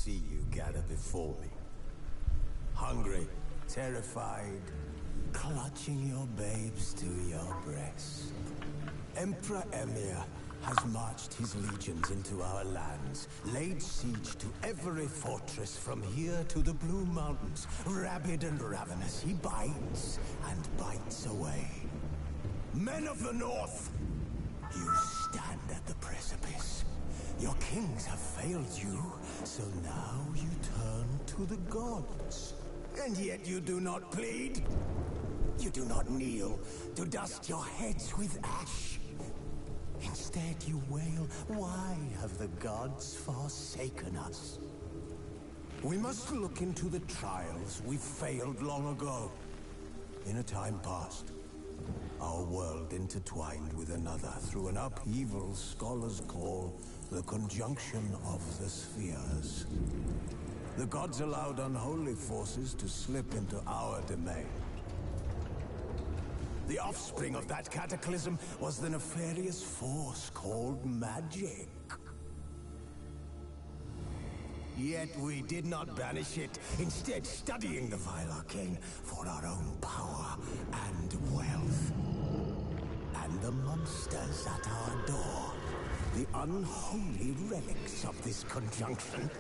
see you gather before me. Hungry, terrified, clutching your babes to your breast. Emperor Emir has marched his legions into our lands, laid siege to every fortress from here to the Blue Mountains. Rabid and ravenous, he bites and bites away. Men of the North, you stand at the precipice. Your kings have failed you, so now you turn to the gods. And yet you do not plead. You do not kneel to dust your heads with ash. Instead you wail, why have the gods forsaken us? We must look into the trials we failed long ago. In a time past, our world intertwined with another through an upheaval scholars call the conjunction of the spheres. The gods allowed unholy forces to slip into our domain. The offspring of that cataclysm was the nefarious force called magic. Yet we did not banish it, instead studying the vile arcane for our own power and wealth. And the monsters at our door, the unholy relics of this conjunction.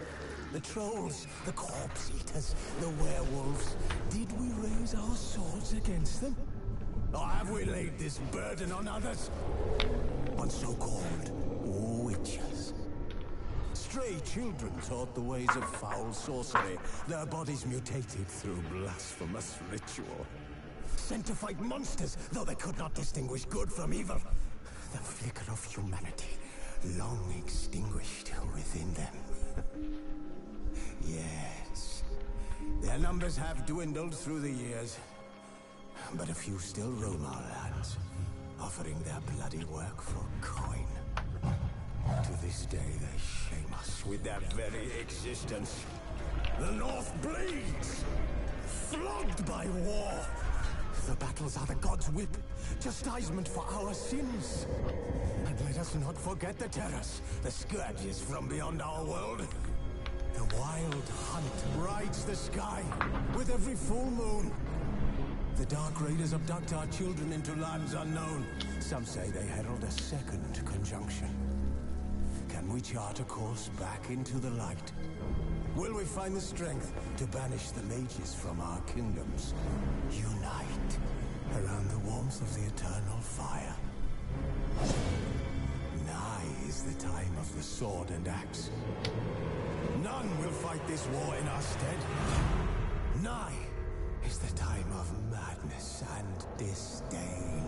The trolls, the corpse eaters, the werewolves. Did we raise our swords against them? Or have we laid this burden on others? On so-called witches. Stray children taught the ways of foul sorcery, their bodies mutated through blasphemous ritual. Sent to fight monsters, though they could not distinguish good from evil. The flicker of humanity, long extinguished within them. Yes, their numbers have dwindled through the years, but a few still roam our lands, offering their bloody work for coin. To this day, they shame us with their very existence. The North bleeds, flogged by war. The battles are the gods' whip, chastisement for our sins. And let us not forget the terrors, the scourges from beyond our world. The wild hunt brights the sky with every full moon. The Dark Raiders abduct our children into lands unknown. Some say they herald a second conjunction. Can we chart a course back into the light? Will we find the strength to banish the mages from our kingdoms? Unite around the warmth of the eternal fire. Nigh is the time of the sword and axe. None will fight this war in our stead. Nigh is the time of madness and disdain.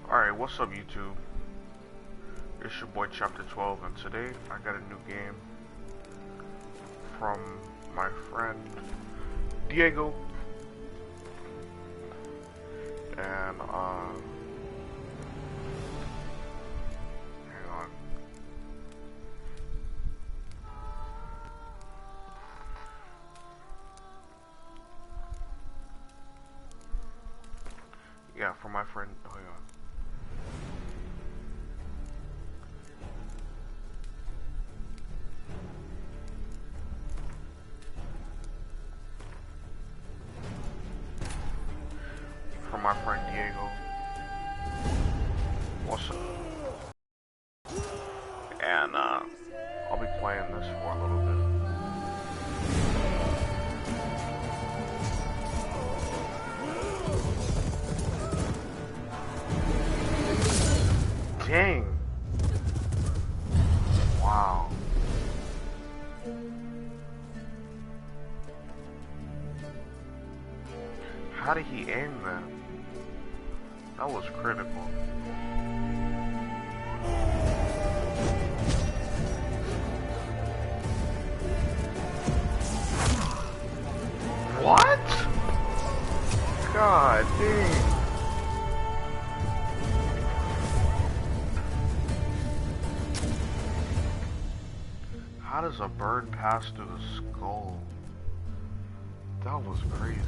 Alright, what's up YouTube? It's your boy Chapter 12, and today I got a new game from my friend Diego. And hang on. Yeah, from my friend, hold on. From my friend Diego. What's up? And I'll be playing this for a little bit. Dang. Wow. How did he aim that? That was critical. What? God dang. How does a bird pass through the skull? That was crazy.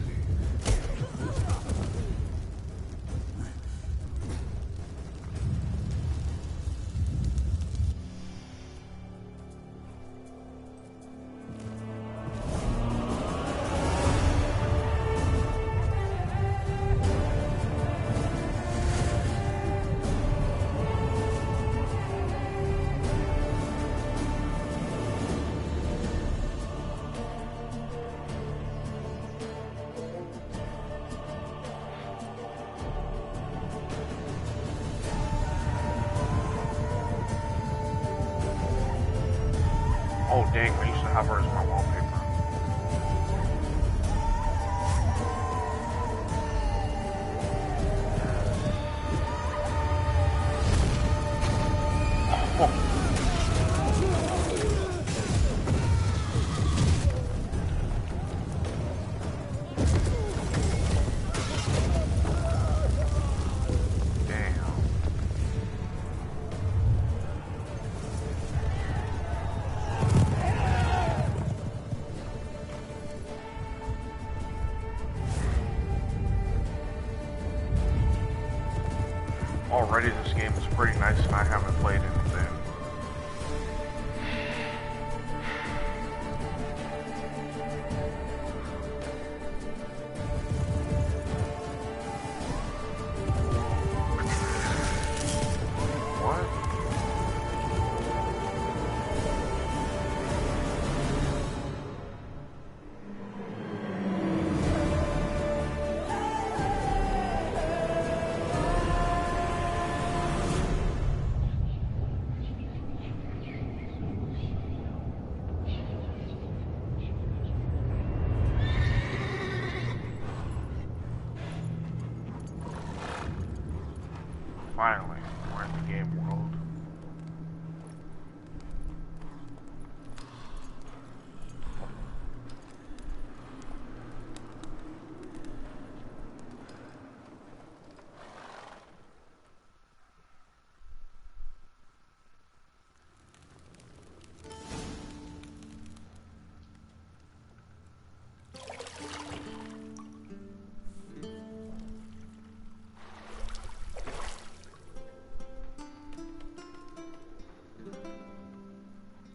Oh dang, I used to have her as my wallpaper. Oh. Already this game is pretty nice and I haven't played anything. Finally, we're in the game world.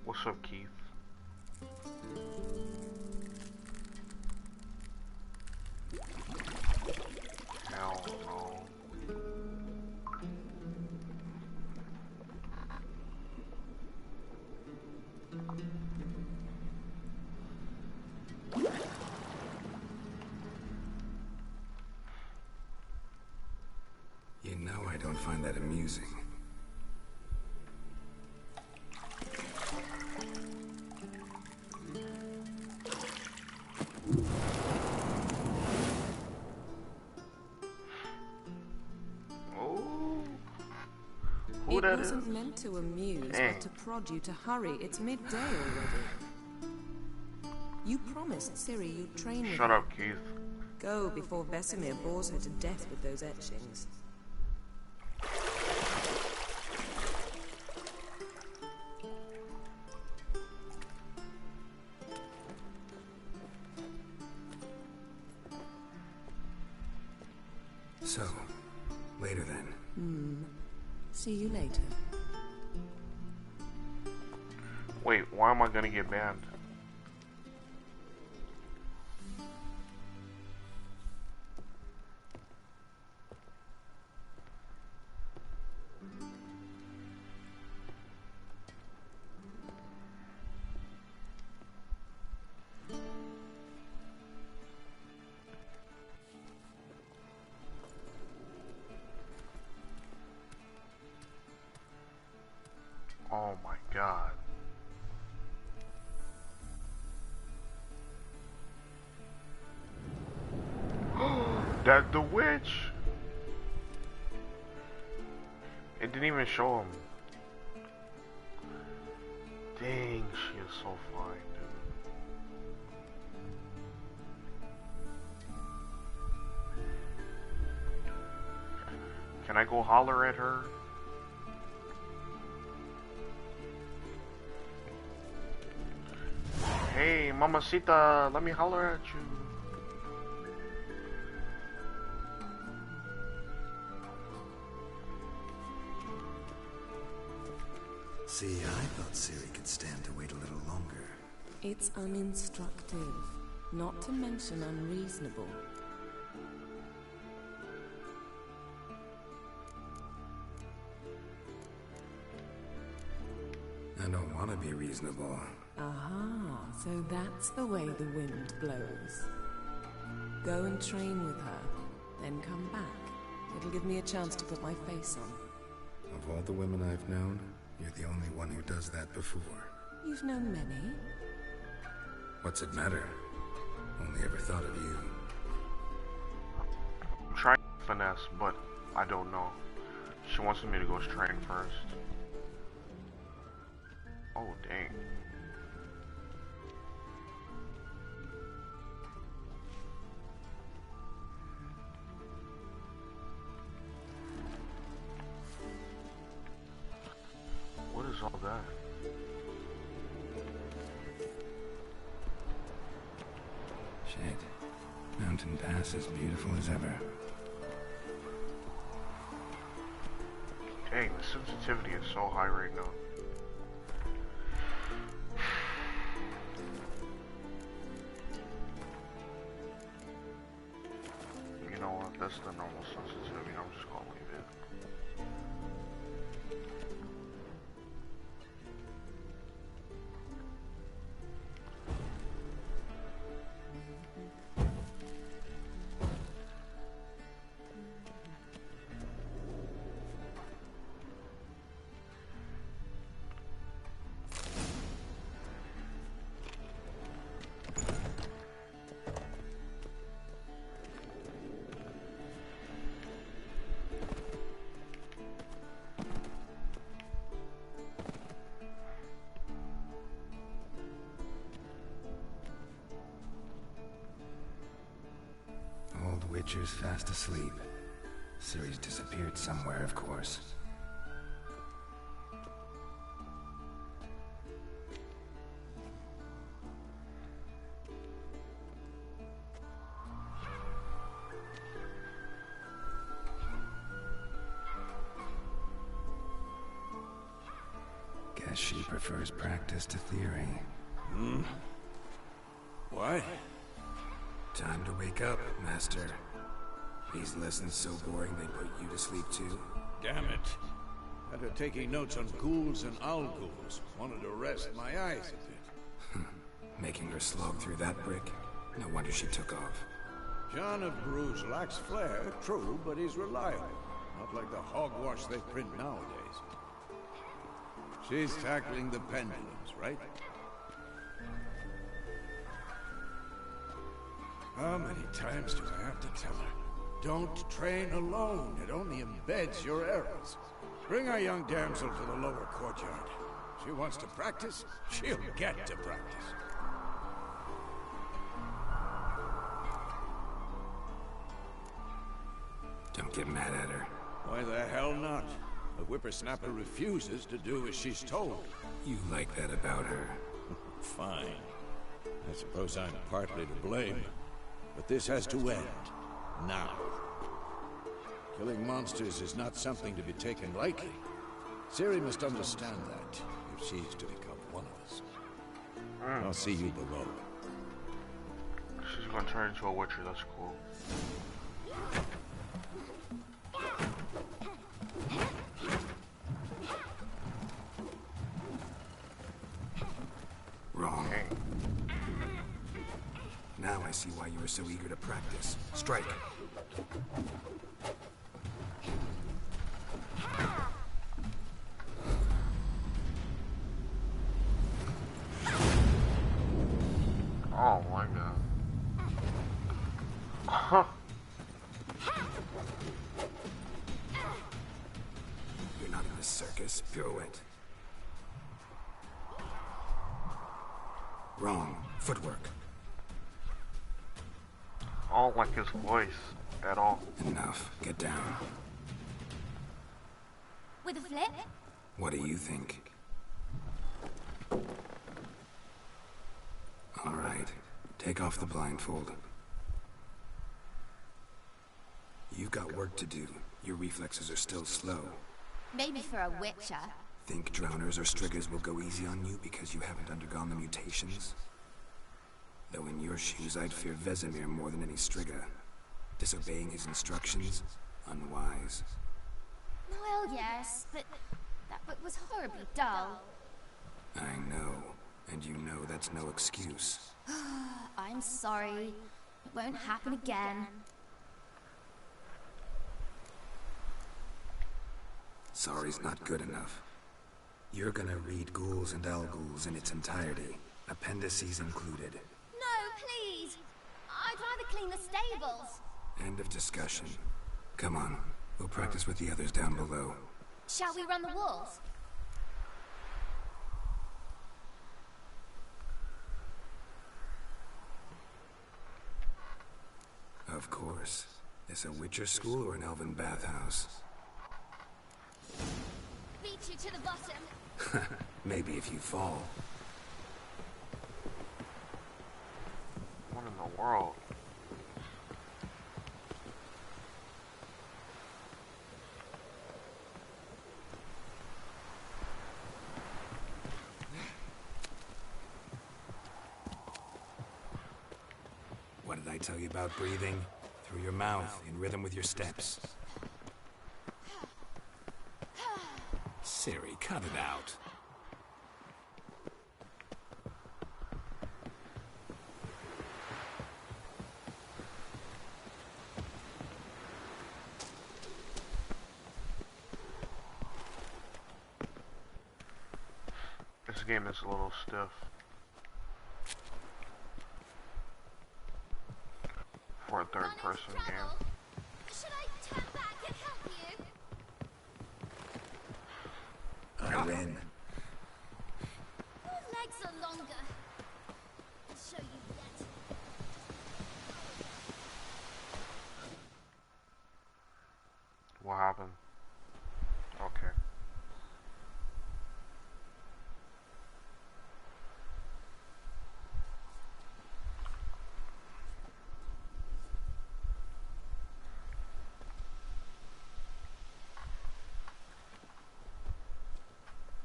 What's up, Keith? Hell no. You know I don't find that amusing. It wasn't meant to amuse, but to prod you to hurry. It's midday already. You promised Ciri you'd train with Shut her. up, Keith. Go before Vesemir bores her to death with those etchings. So, later then. See you later. Wait, why am I gonna get banned? Oh my god. That the witch. It didn't even show him. Dang, she is so fine, dude. Can I go holler at her? Hey, mamacita, let me holler at you. See, I thought Ciri could stand to wait a little longer. It's uninstructive, not to mention unreasonable. I don't want to be reasonable. Aha, so that's the way the wind blows. Go and train with her, then come back. It'll give me a chance to put my face on. Of all the women I've known, you're the only one who does that before. You've known many. What's it matter? Only ever thought of you. I'm trying to finesse, but I don't know. She wants me to go train first. Oh, dang. What is all that? Shit. Mountain Pass is beautiful as ever. Dang, the sensitivity is so high right now. You know what? That's the normal sensitivity. I'm just gonna leave it. Witcher's fast asleep. Ciri's disappeared somewhere, of course. Guess she prefers practice to theory. Hmm? What? Time to wake up, Master. These lessons so boring they put you to sleep too? Damn it. After taking notes on ghouls and owl-ghouls, wanted to rest my eyes a bit. Making her slog through that brick? No wonder she took off. John of Bruges lacks flair, true, but he's reliable. Not like the hogwash they print nowadays. She's tackling the pendulums, right? How many times do I have to tell her? Don't train alone. It only embeds your errors. Bring our young damsel to the lower courtyard. She wants to practice, she'll get to practice. Don't get mad at her. Why the hell not? The whippersnapper refuses to do as she's told. You like that about her? Fine. I suppose I'm partly to blame. But this has to end. Now. Killing monsters is not something to be taken lightly. Ciri must understand that, if she's to become one of us. I'll see you below. She's gonna turn into a witcher, that's cool. Wrong. Now I see why you were so eager to practice. Strike. Oh my god. a circus pirouette. Wrong. Footwork. I don't like his voice at all. Enough. Get down. With a flip? What do you think? All right. Take off the blindfold. You've got work to do. Your reflexes are still slow. Maybe for a witcher. Think drowners or striggers will go easy on you because you haven't undergone the mutations? Though in your shoes, I'd fear Vesemir more than any strigger. Disobeying his instructions? Unwise. Well, yes, but that book was horribly dull. I know. And you know that's no excuse. I'm sorry. It won't happen again. Sorry's not good enough. You're gonna read Ghouls and Al-Ghouls in its entirety, appendices included. No, please! I'd rather clean the stables. End of discussion. Come on, we'll practice with the others down below. Shall we run the walls? Of course. This a Witcher school or an elven bathhouse? Beat you to the bottom. Maybe if you fall. What in the world? What did I tell you about breathing? Through your mouth, in rhythm with your steps. Siri, cut it out. This game is a little stiff. For a third-person game. Should I turn back and help you? I win. Your legs are longer. I'll show you yet. What happened? Okay.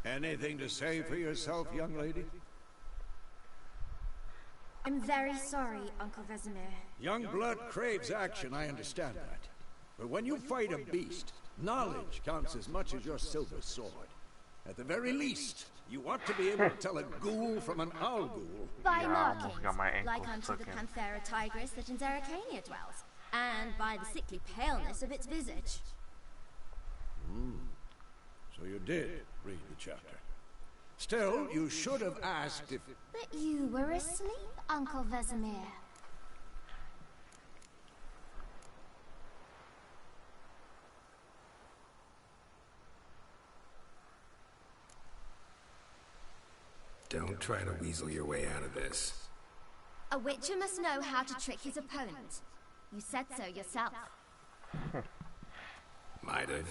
Anything to say for yourself, young lady? I'm very sorry, Uncle Vesemir. Young blood craves action, I understand that. But when you fight a beast, knowledge counts as much as your silver sword. At the very least, you ought to be able to tell a ghoul from an owl-ghoul. By Yeah, I markings, almost got my ankles like unto stuck the in. Panthera tigris that in Zerrikania dwells, and by the sickly paleness of its visage. So you did read the chapter. Still, you should have asked if... But you were asleep, Uncle Vesemir. Don't try to weasel your way out of this. A witcher must know how to trick his opponent. You said so yourself. Might have.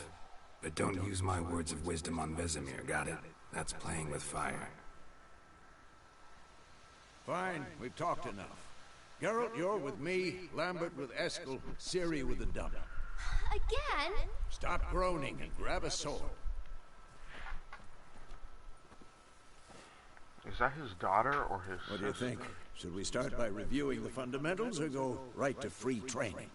But don't use my words of wisdom on Vesemir, got it? That's playing with fire. Fine, we've talked enough. Geralt, you're with me, Lambert with Eskel, Ciri with the dump. Again? Stop groaning and grab a sword. Is that his daughter or his What do you sister? think? Should we start by reviewing the fundamentals or go right to free training?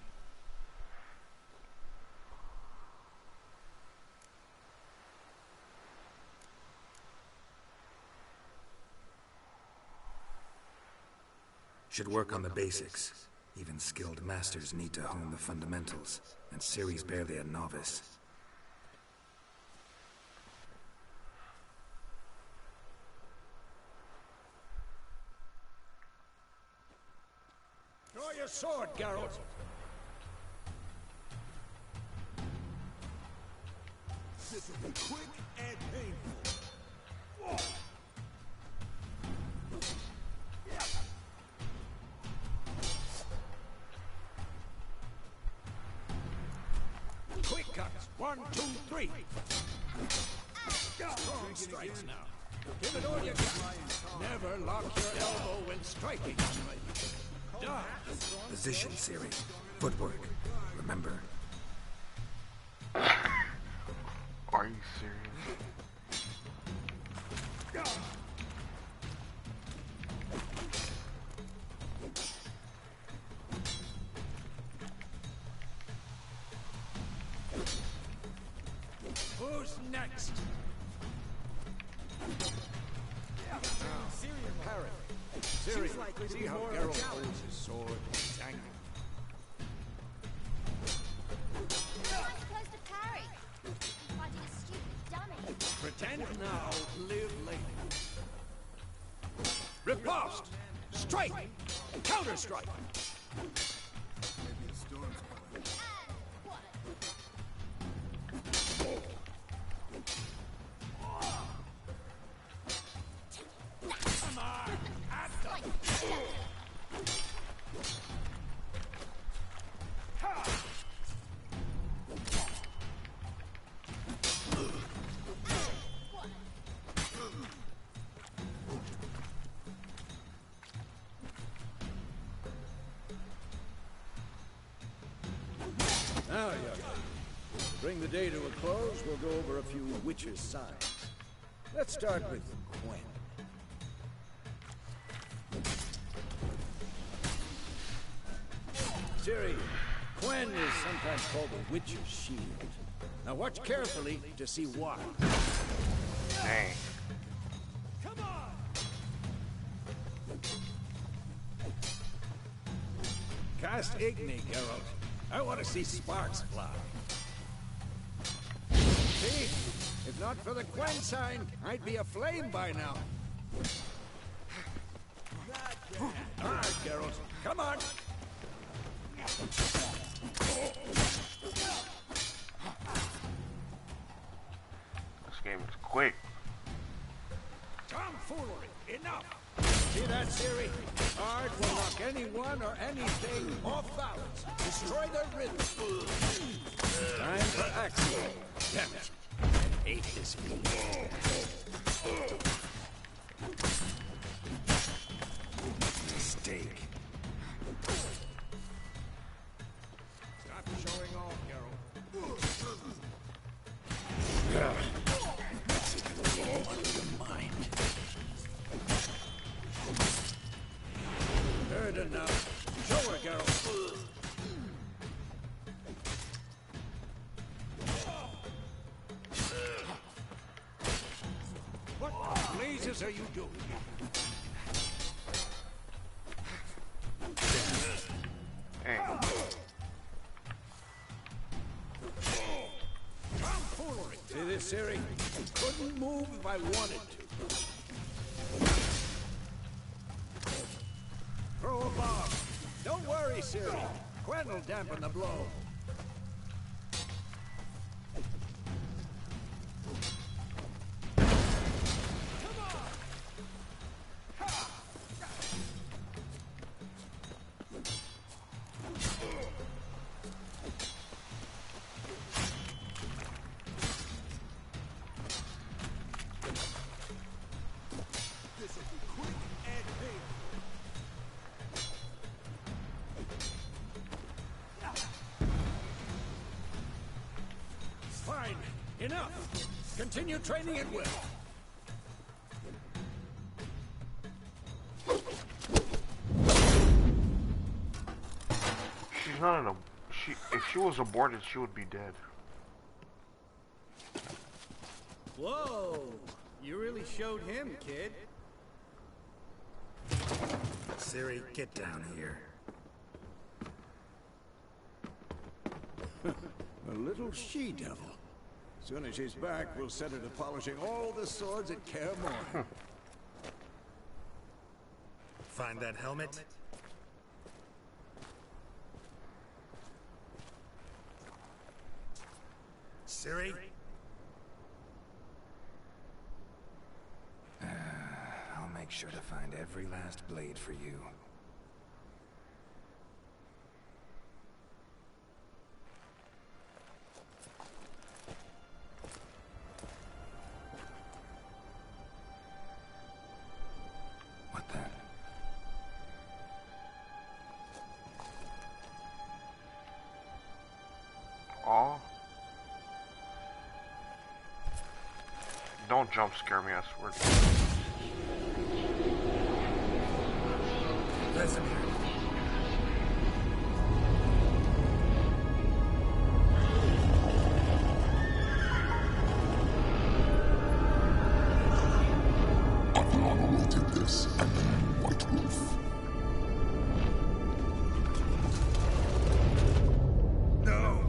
Should work on the basics. Even skilled masters need to hone the fundamentals, and Ciri's barely a novice. Draw your sword, Geralt. This'll be quick uppercuts. 1, 2, 3. Strong strikes now. Give it all you got. Never lock your elbow when striking. Done. Position, Siri. Footwork. Remember. Are you serious? Who's next? Parry. Siri, see how Geralt holds his sword? Dang it. You're supposed to parry. Fighting a stupid dummy. Pretend now, live later. Riposte! Strike! Counter-strike! Come on! At them! Now, young lady, bring the day to a close. We'll go over a few witches' signs. Let's start with Gwen. Ciri, Gwen is sometimes called the Witch's Shield. Now watch carefully to see why. Dang. Come on! Cast Igni, Geralt. I want to see sparks fly. See? If not for the Gwen sign, I'd be aflame by now. All right, Geralt. Come on! This game is quick. Tomfoolery! Enough! See that, Ciri? Art will knock anyone or anything off balance. Destroy their rhythm. Time for action. Damn it. I hate this feeling. Mistake. Stop showing off, Geralt. Heard enough. Show her, Geralt. What blazes are you doing? Hey. Tomfoolery. See this, Ciri? I couldn't move if I wanted to. Throw a bomb. Don't worry, Ciri. Gwen will dampen the blow. Come on! Ha! This will be quick and painful. Fine. Enough. Continue training at will. She's not in a... if she was aborted, she would be dead. Whoa! You really showed him, kid. Ciri, get down here. A little she-devil. As soon as she's back, we'll set her to polishing all the swords at Kaer Morhen. Find that helmet? Ciri? I'll make sure to find every last blade for you. Aw. Don't jump scare me, I swear. Vesemir. Awaited this and the White Wolf. No!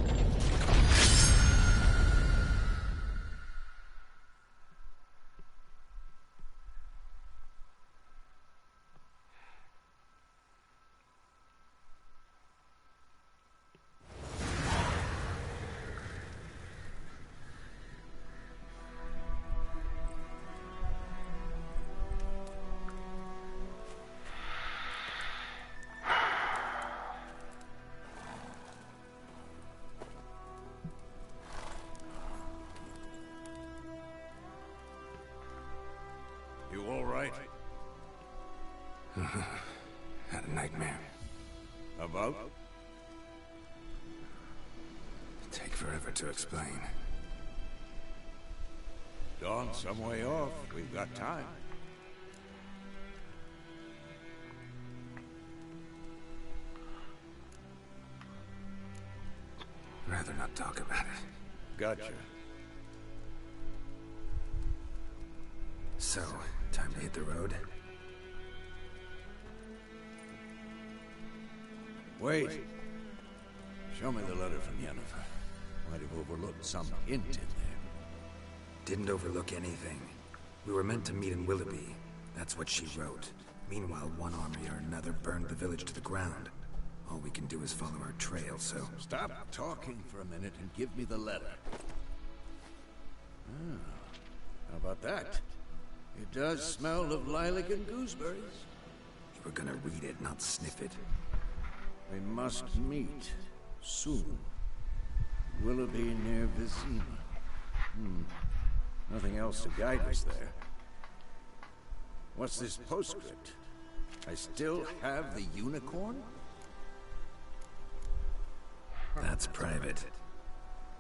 You all right? Had a nightmare. About? Take forever to explain. Dawn's some way off. We've got time. Rather not talk about it. Gotcha. So, time to hit the road? Wait. Show me the letter from Yennefer. Might have overlooked some hint in there. Didn't overlook anything. We were meant to meet in Willoughby. That's what she wrote. Meanwhile, one army or another burned the village to the ground. All we can do is follow our trail, so... Stop talking for a minute and give me the letter. Ah, how about that? It does smell of lilac and gooseberries. You were gonna read it, not sniff it. We must meet soon. Willoughby near Vizima. Nothing else to guide us there. What's this postscript? I still have the unicorn? That's private.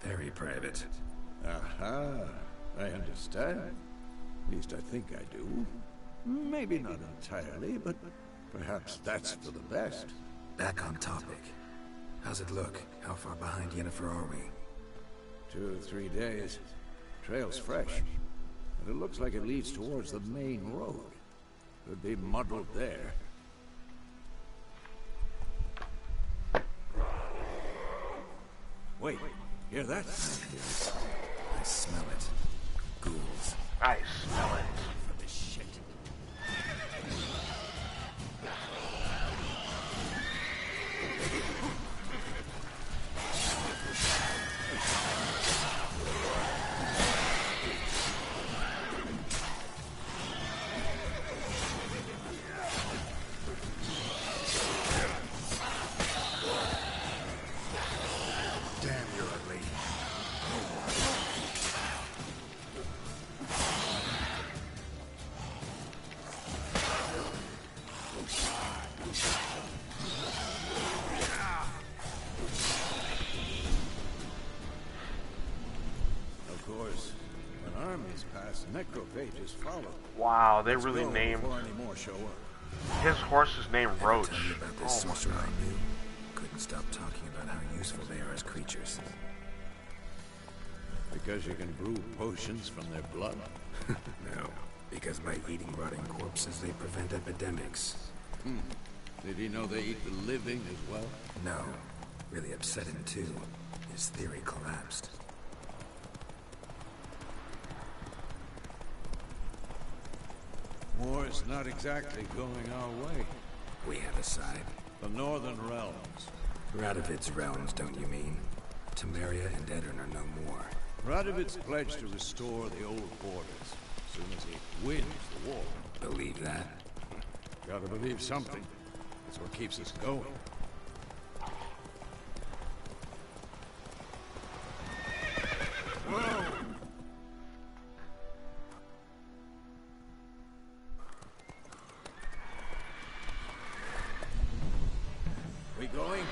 Very private. Aha, I understand. At least I think I do. Maybe not entirely, but perhaps that's for the best. Back on topic. How's it look? How far behind Yennefer are we? 2 or 3 days. Trail's fresh. And it looks like it leads towards the main road. Could be muddled there. Wait, hear that? I smell it. Ghouls. I smell it. For this shit. Necrophages follow. Wow, they really named Any more show up. his horse's name Roach. Tell you about this Oh my sorcerer god. I knew. Couldn't stop talking about how useful they are as creatures. Because you can brew potions from their blood? No. Because by eating rotting corpses, they prevent epidemics. Did he know they eat the living as well? No. Really upset him too. His theory collapsed. War's not exactly going our way. We have a side. The Northern Realms. Radovid's realms, don't you mean? Temeria and Edirn are no more. Radovid's pledged to restore the old borders as soon as he wins the war. Believe that? Gotta believe something. That's what keeps us going. Whoa! We going?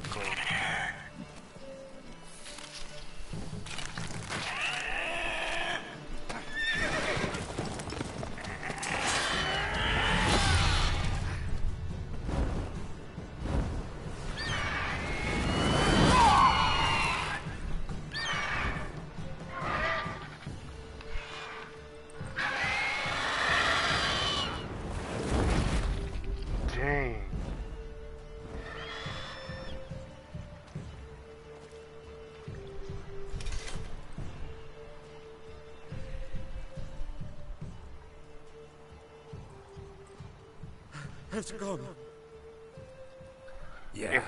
Sucker. Dang. Has gone. Yeah.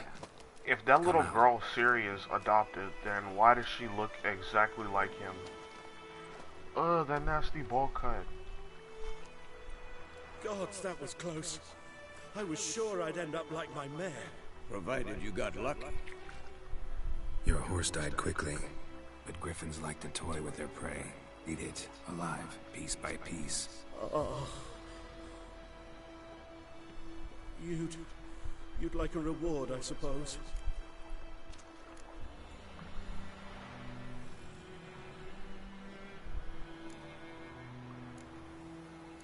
If that little out. girl Siri is adopted, then why does she look exactly like him? Ugh, that nasty ball cut. Gods, that was close. I was sure I'd end up like my mare. Provided you got lucky. Your horse died quickly, but griffins like to toy with their prey. Eat it alive, piece by piece. Oh. You'd like a reward, I suppose.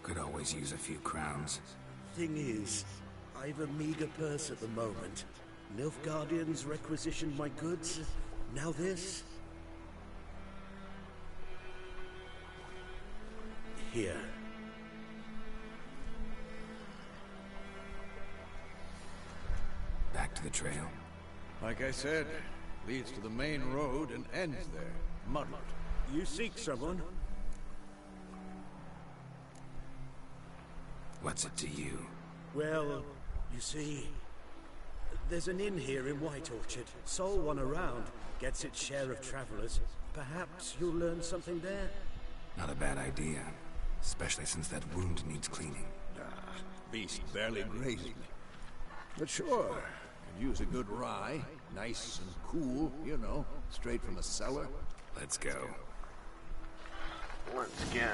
Could always use a few crowns. Thing is, I've a meager purse at the moment. NILFGAARDIAN's requisitioned my goods. Now this. Here. Back to the trail. Like I said, leads to the main road and ends there, muddled. You seek someone? What's it to you? Well, you see, there's an inn here in White Orchard. Sole one around, gets its share of travelers. Perhaps you'll learn something there? Not a bad idea. Especially since that wound needs cleaning. Beast barely grazed me. But sure, could use a good rye. Nice and cool, you know, straight from the cellar. Let's go. Let's go.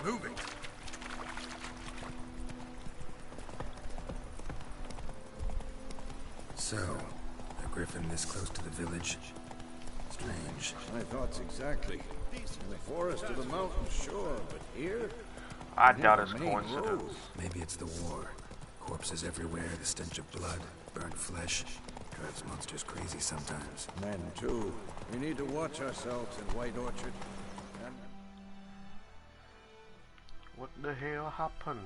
Moving. So, a griffin this close to the village? Strange. My thoughts exactly. In the forest or the mountain, sure, but here? I doubt it's Main coincidence. road. Maybe it's the war. Corpses everywhere, the stench of blood, burnt flesh. Drives monsters crazy sometimes. Men, too. We need to watch ourselves in White Orchard. And What the hell happened?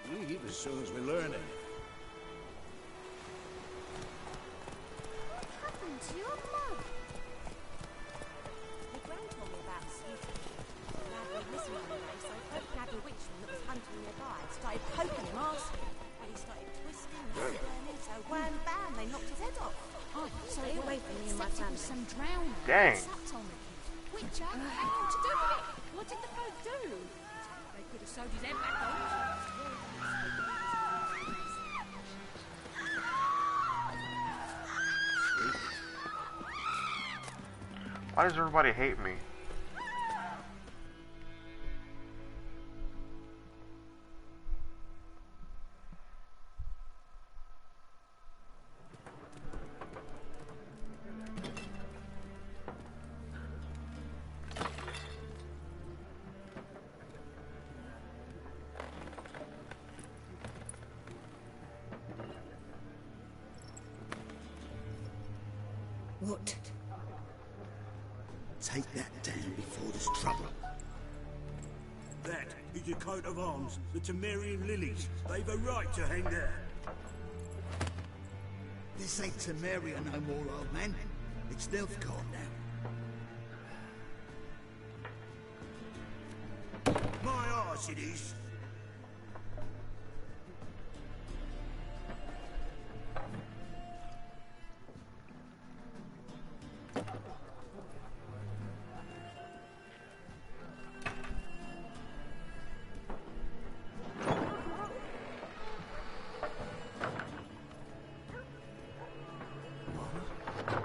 should leave as soon as we learn it. What happened to your mum? My gran told me about Sweetie. Dad was missing one day, so I grabbed a witchman that was hunting nearby and started poking him, asking. Well, he started twisting and turning, so wham bam, they knocked his head off. Oh, Stay away from me and my family. Some drowning. Dang. Sucked on the kid. Witcher, what to do with it? What did the folk do? They could have sewed his head back on. Why does everybody hate me? What? Take that down before there's trouble. That is your coat of arms, the Temerian lilies. They've a right to hang there. This ain't Temeria no more, old man. It's Nilfgaard now. My arse it is.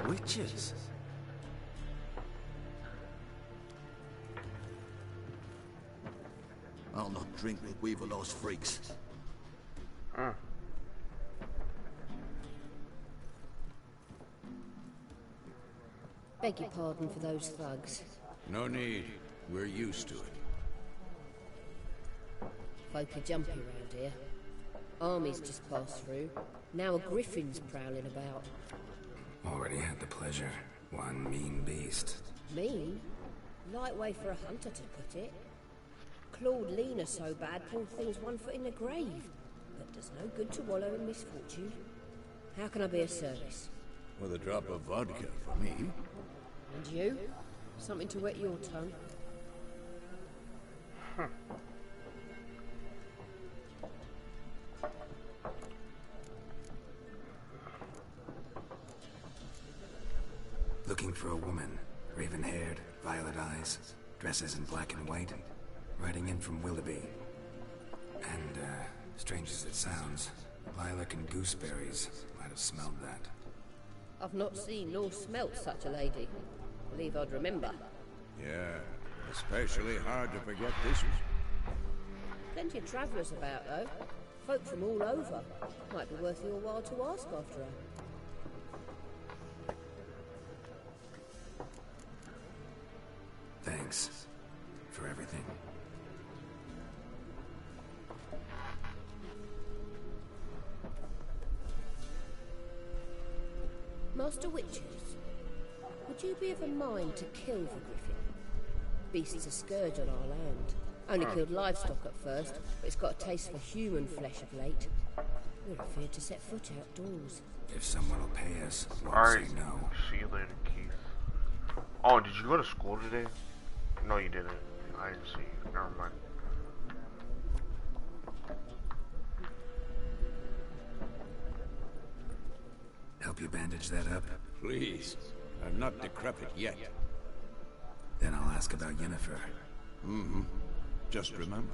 Witcher? witches? I'll not drink with Weaverlaw's freaks. Beg your pardon for those thugs. No need. We're used to it. Folk are jumpy round here. Armies just passed through. Now a griffin's prowling about. Already had the pleasure. One mean beast. Mean? Light way for a hunter to put it. Clawed Lena so bad, poor thing's 1 foot in the grave. But does no good to wallow in misfortune. How can I be of service? With a drop of vodka for me. And you? Something to wet your tongue? Looking for a woman. Raven-haired, violet eyes, dresses in black and white. Riding in from Willoughby. And, strange as it sounds, lilac and gooseberries might have smelled that. I've not seen nor smelt such a lady. Believe I'd remember. Yeah, especially hard to forget this one. Plenty of travellers about, though. Folk from all over. Might be worth your while to ask after her. Thanks for everything. Master Witches, would you be of a mind to kill the griffin? Beast's a scourge on our land. Only killed livestock at first, but it's got a taste for human flesh of late. We're afraid to set foot outdoors. If someone will pay us, we'll Alright, say no. see you later, Keith. Oh, did you go to school today? No, you didn't. I didn't see you. Never mind. Help you bandage that up? Please. I'm not decrepit yet. Then I'll ask about Yennefer. Just remember,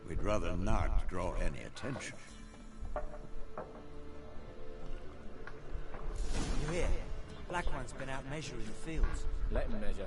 we'd rather not draw any attention. You hear? Black One's been out measuring the fields. Let him measure.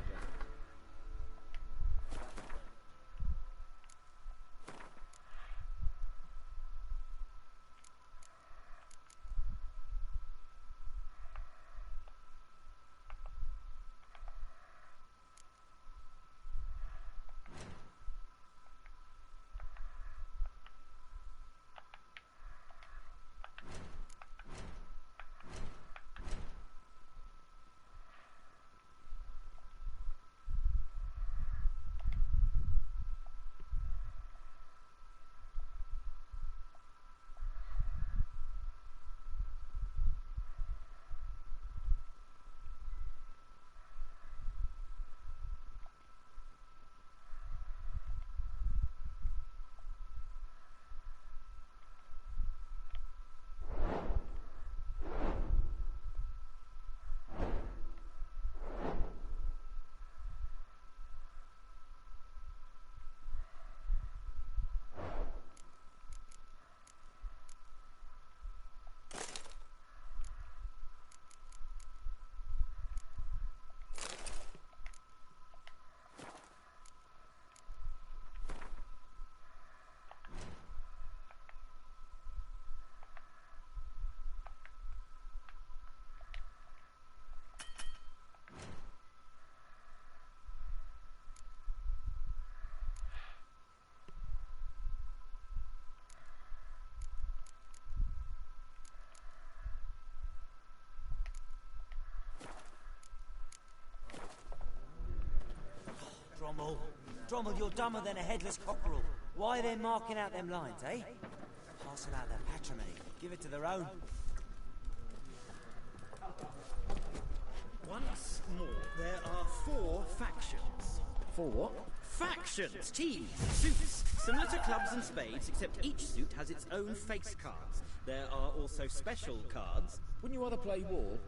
Drommel, you're dumber than a headless cockerel. Why are they marking out them lines, eh? Parcel out their patrimony. Give it to their own. Once more, there are 4 factions. 4 what? Factions! Teams! Suits! Similar to clubs and spades, except each suit has its own face cards. There are also special cards. Wouldn't you rather play war?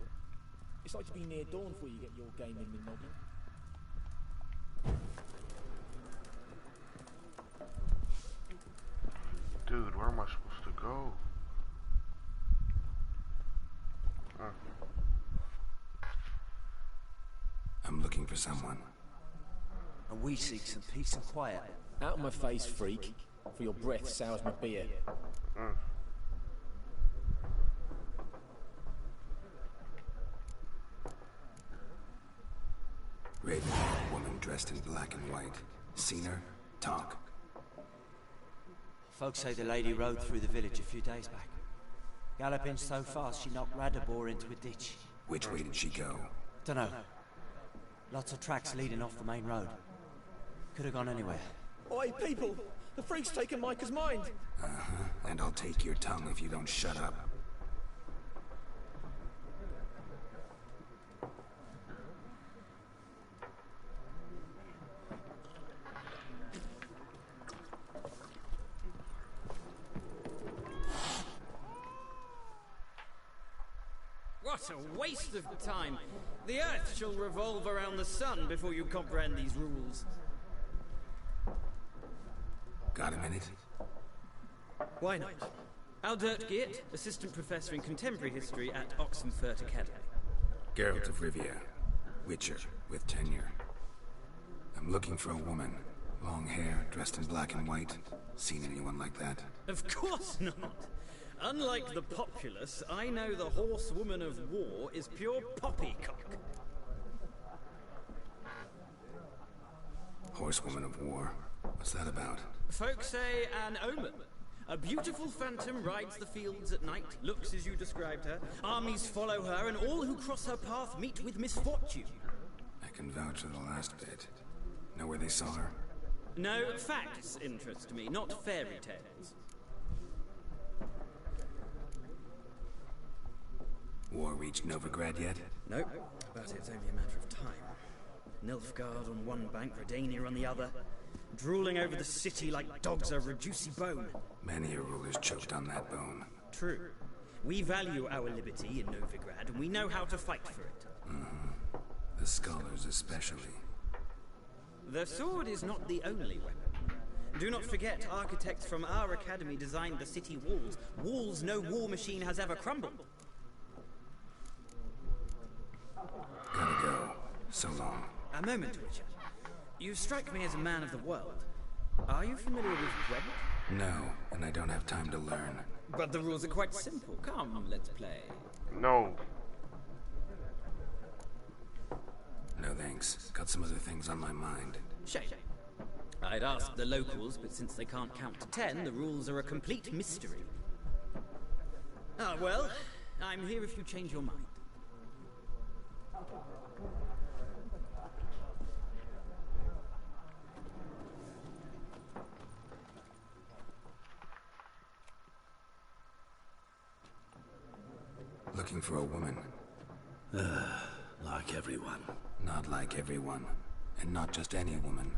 It's like to be near dawn before you get your game in with noggin. Dude, where am I supposed to go? I'm looking for someone. And we seek some peace and quiet. Out of my face, freak. For your breath sours my beer. Raven-haired woman dressed in black and white. Seen her? Talk. Folks say the lady rode through the village a few days back. Galloping so fast she knocked Radabor into a ditch. Which way did she go? Dunno. Lots of tracks leading off the main road. Could have gone anywhere. Oi, people! The freak's taken Micah's mind! Uh-huh. And I'll take your tongue if you don't shut up. What a waste of time! The Earth shall revolve around the sun before you comprehend these rules. Got a minute? Why not? Aldert Geert, Assistant Professor in Contemporary History at Oxenfurt Academy. Geralt of Rivia. Witcher, with tenure. I'm looking for a woman. Long hair, dressed in black and white. Seen anyone like that? Of course not! Unlike the populace, I know the horsewoman of war is pure poppycock. Horsewoman of war? What's that about? Folks say an omen. A beautiful phantom rides the fields at night, looks as you described her. Armies follow her, and all who cross her path meet with misfortune. I can vouch for the last bit. Know where they saw her? No, facts interest me, not fairy tales. War reached Novigrad yet? Nope, but it's only a matter of time. Nilfgaard on one bank, Redania on the other. Drooling over the city like dogs over a juicy bone. Many a ruler's choked on that bone. True. We value our liberty in Novigrad, and we know how to fight for it. Mm-hmm. The scholars especially. The sword is not the only weapon. Do not forget, architects from our academy designed the city walls. Walls no war machine has ever crumbled. Gotta go. So long. A moment, Witcher. You strike me as a man of the world. Are you familiar with Gwent? No, and I don't have time to learn. But the rules are quite simple. Come, let's play. No. No thanks. Got some other things on my mind. Shame. I'd ask the locals, but since they can't count to 10, the rules are a complete mystery. Ah, well, I'm here if you change your mind. Looking for a woman. Like everyone. Not like everyone. And not just any woman.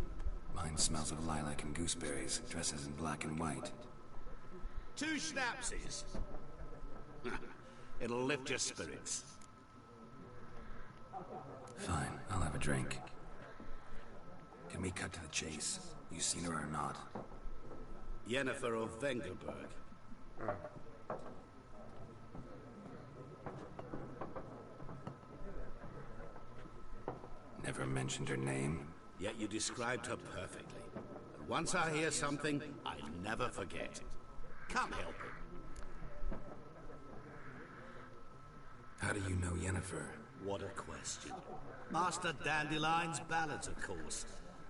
Mine smells of lilac and gooseberries, dresses in black and white. 2 schnapsies. It'll lift your spirits. Fine, I'll have a drink. Can we cut to the chase? You seen her or not? Yennefer of Vengerberg. Never mentioned her name. Yet you described her perfectly. And once I hear something, I never forget. Can't help it. How do you know Yennefer? What a question. Master Dandelion's ballads, of course.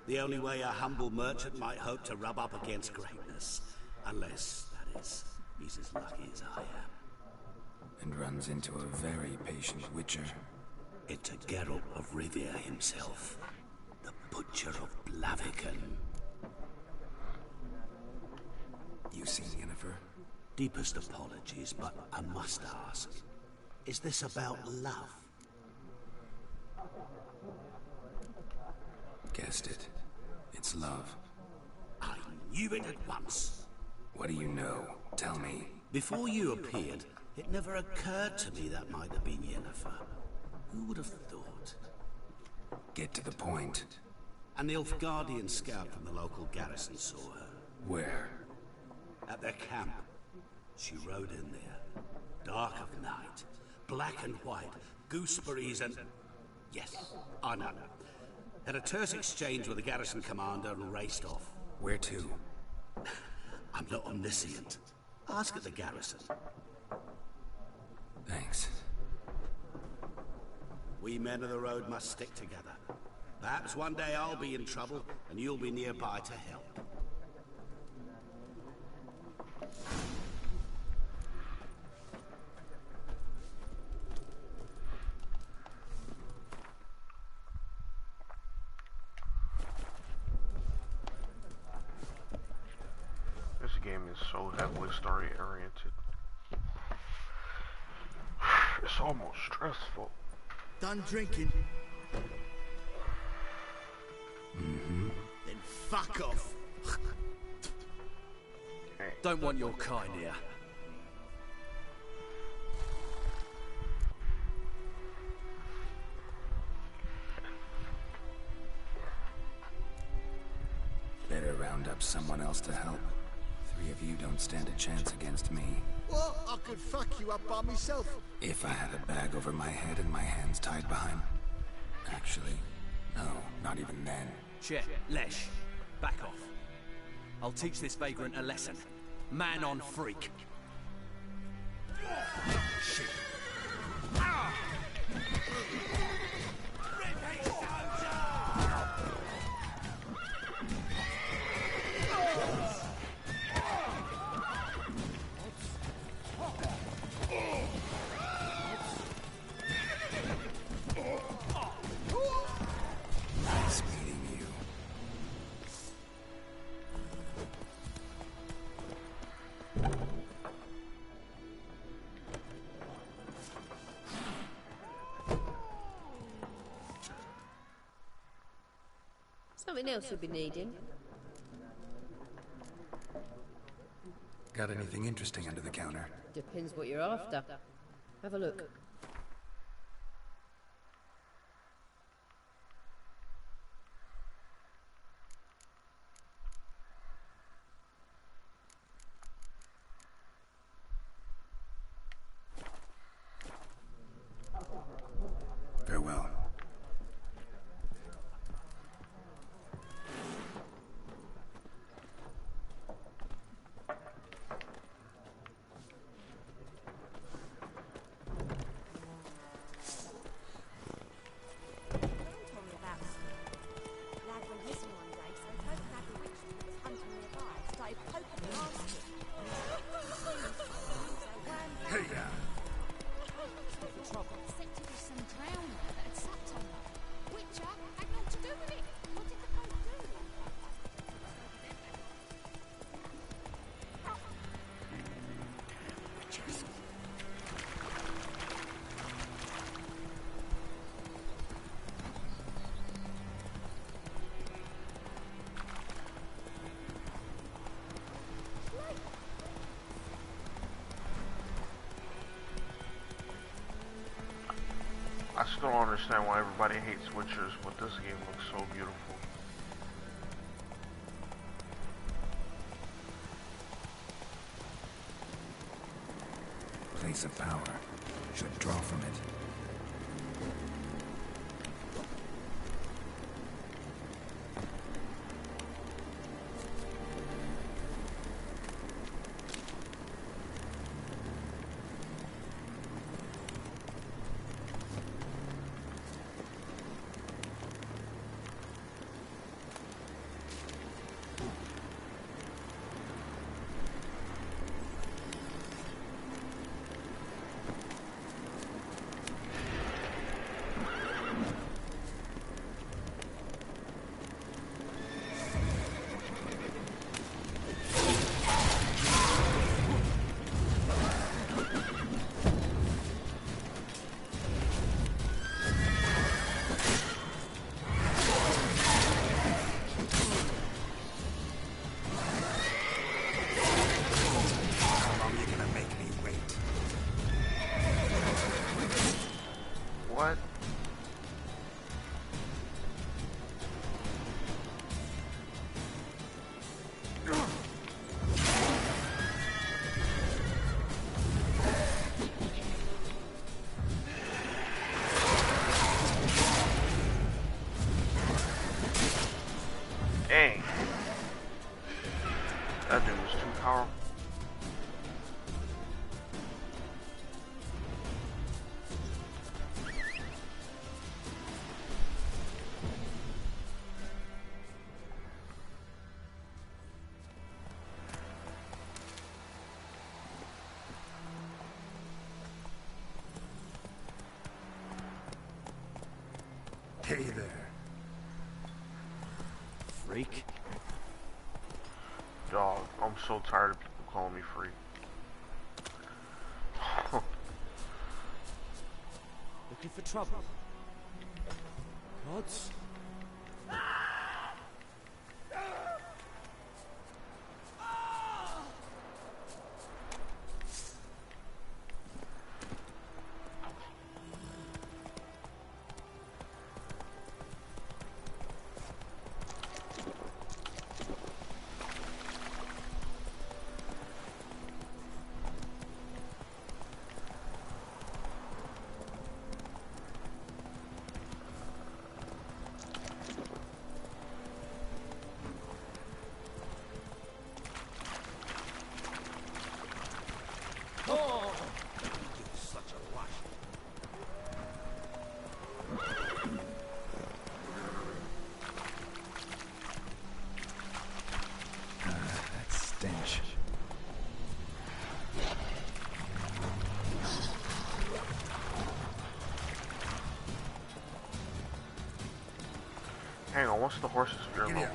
The only way a humble merchant might hope to rub up against greatness. Unless, that is, he's as lucky as I am. And runs into a very patient witcher. It's a Geralt of Rivia himself. The Butcher of Blaviken. You seen Yennefer? Deepest apologies, but I must ask. Is this about love? Guessed it. It's love. I knew it at once. What do you know? Tell me. Before you appeared, it never occurred to me that might have been Yennefer. Who would have thought? Get to the point. An NILFGAARDIAN scout from the local garrison saw her. Where? At their camp. She rode in there. Dark of night. Black and white. Gooseberries and... Yes, I know. Had a terse exchange with the garrison commander and raced off. Where to? I'm not omniscient. Ask at the garrison. Thanks. We men of the road must stick together. Perhaps one day I'll be in trouble and you'll be nearby to help. This game is so heavily story oriented. It's almost stressful. Done drinking? Mm-hmm. Then fuck off. Don't want your kind here. Better round up someone else to help. 3 of you don't stand a chance against me. What? I could fuck you up by myself. If I had a bag over my head and my hands tied behind... Actually, no, not even then. Chet, Lesh, back off. I'll teach this vagrant a lesson. Man on freak. Shit. Nice meeting you. Something else you'll be needing. Got anything interesting under the counter? Depends what you're after. Have a look. Farewell. I still don't understand why everybody hates Witchers, but this game looks so beautiful. Place of power. Should draw from it. Hey there. Freak. Dog, I'm so tired of people calling me freak. Looking for trouble? Odds? Hang on, what's the horse's earlobe?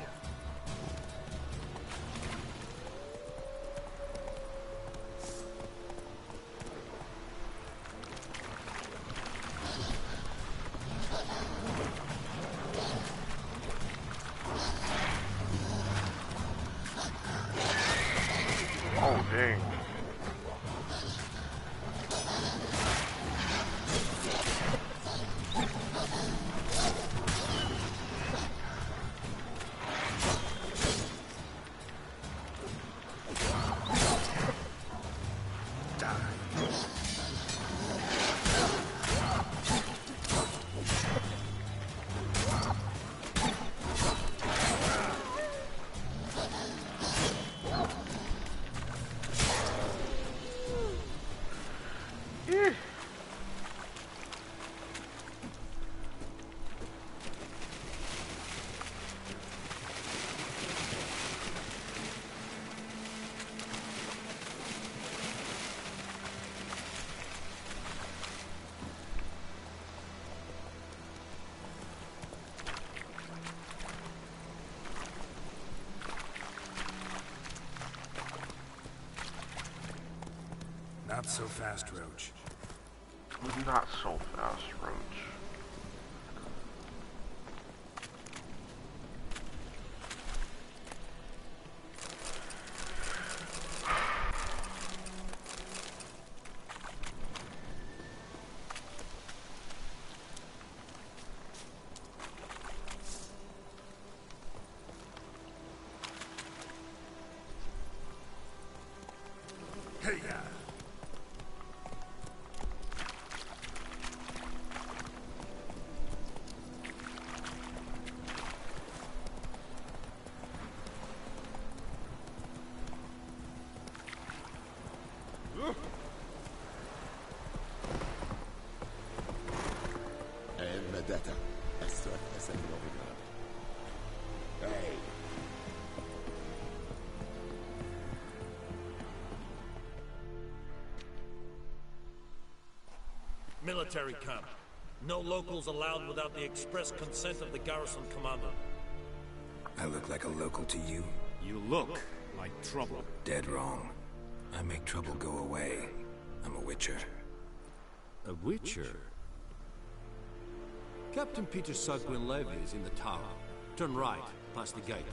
Oh, dang. Not so fast, Roach. Not so fast, Roach. Hey-ya! Data. Hey. Military camp. No locals allowed without the express consent of the garrison commander. I look like a local to you? You look like trouble. Dead wrong. I make trouble go away. I'm a witcher. A witcher? Captain Peter Sugwin Levy is in the tower. Turn right, past the gate.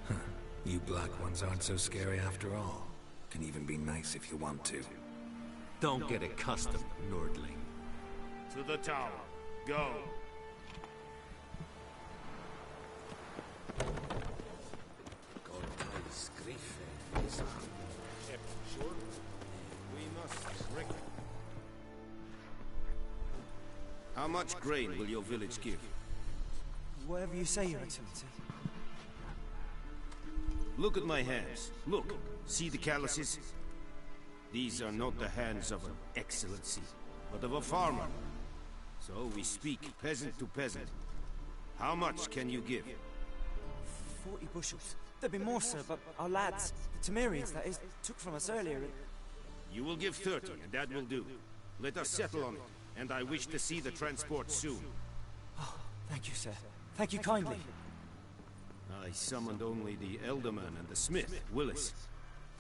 Huh. You black ones aren't so scary after all. Can even be nice if you want to. Don't get accustomed, Nordling. To the tower. Go. GRIFFINS. Sure. We must drink. How much grain will your village give? Whatever you say, Your Excellency. Look at my hands. Look. See the calluses? These are not the hands of an excellency, but of a farmer. So we speak peasant to peasant. How much can you give? 40 bushels. There'd be more, sir, but our lads, the Temerians, that is, took from us earlier. You will give 30, and that will do. Let us settle on it, and I wish to see the transport soon. Oh, thank you, sir. Thank you kindly. I summoned only the Elderman and the smith, Willis.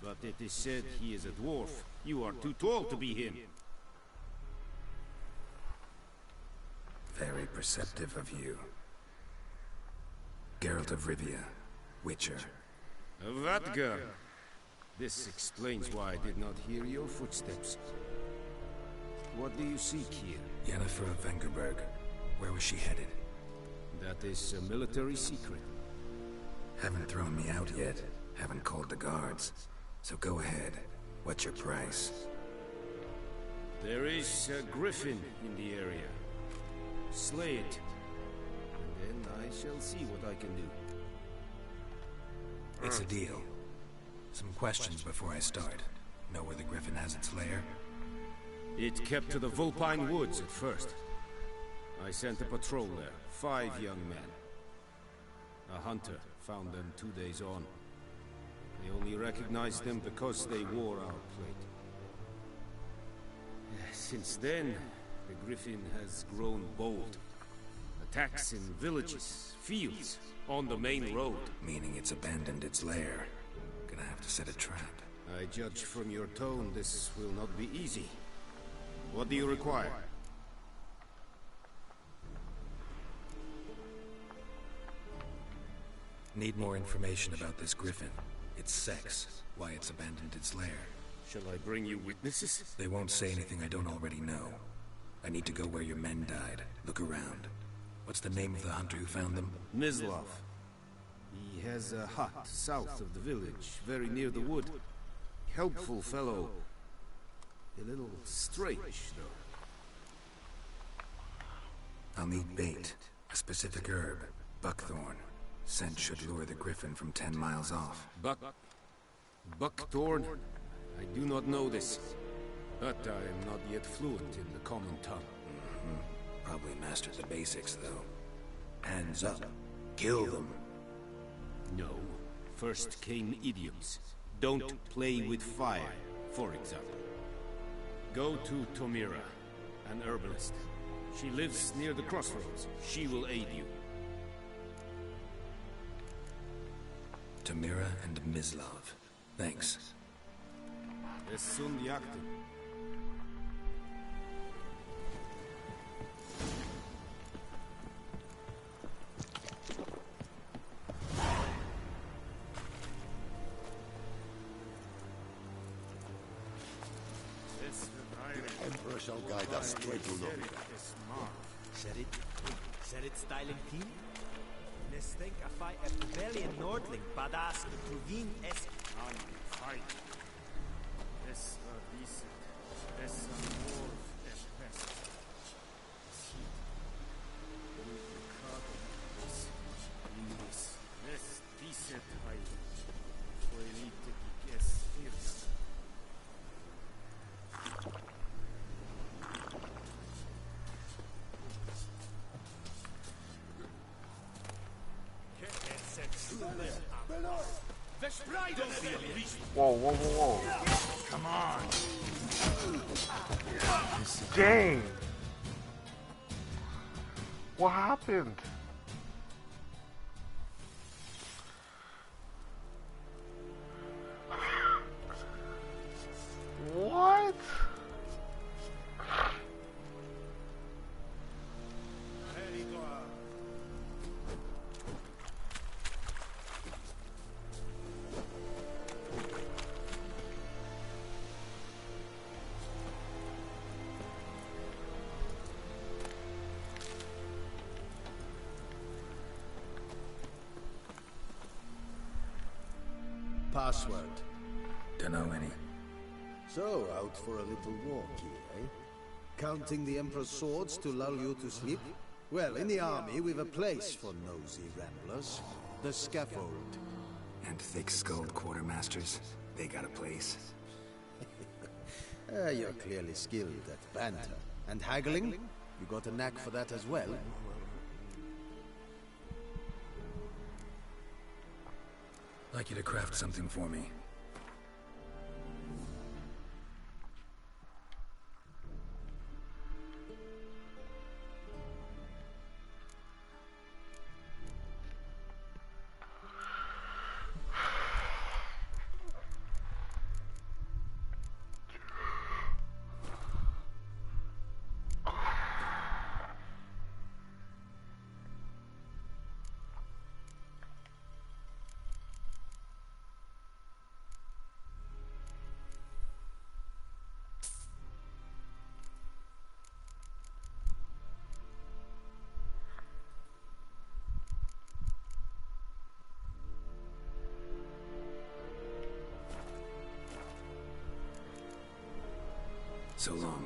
But it is said he is a dwarf. You are too tall to be him. Very perceptive of you. Geralt of Rivia, Witcher. Vatgar. This explains why I did not hear your footsteps. What do you seek here? Yennefer of Vengerberg. Where was she headed? That is a military secret. Haven't thrown me out yet. Haven't called the guards. So go ahead. What's your price? There is a griffin in the area. Slay it. And then I shall see what I can do. It's a deal. Some questions before I start. Know where the griffin has its lair? It kept to the Vulpine Woods at first. I sent a patrol there, 5 young men. A hunter found them 2 days on. They only recognized them because they wore our plate. Since then, the griffin has grown bold. Attacks in villages, fields, on the main road. Meaning it's abandoned its lair. Gonna have to set a trap. I judge from your tone this will not be easy. What do you require? Need more information about this griffin. Its sex, why it's abandoned its lair. Shall I bring you witnesses? They won't say anything I don't already know. I need to go where your men died. Look around. What's the name of the hunter who found them? Mislav. He has a hut south of the village, very near the wood. Helpful fellow. A little strange, though. I'll need bait. A specific herb. Buckthorn. Scent should lure the griffin from 10 miles off. Buckthorn? I do not know this. But I am not yet fluent in the common tongue. Probably mastered the basics, though. Hands up. Kill them. No. First came idioms. Don't play with fire, for example. Go to Tomira, an herbalist. She lives near the crossroads. She will aid you. Tomira and Mislav. Thanks. Es sunt jagten. The Emperor shall guide us straight to Nova. Said it styling team? Let's think a fight at rebellion Nordling, badass, Tuvin es on fight. Es decent. Es more and best. Es decent high. Fuelite es fierce. Whoa, whoa, whoa, whoa. Come on. Dang. What happened? What? Password. Dunno any. So, out for a little walk here, eh? Counting the Emperor's swords to lull you to sleep? Well, in the army, we've a place for nosy ramblers. The scaffold. And thick-skulled quartermasters. They got a place. You're clearly skilled at banter. And haggling? You got a knack for that as well? Like you to craft something for me. So long.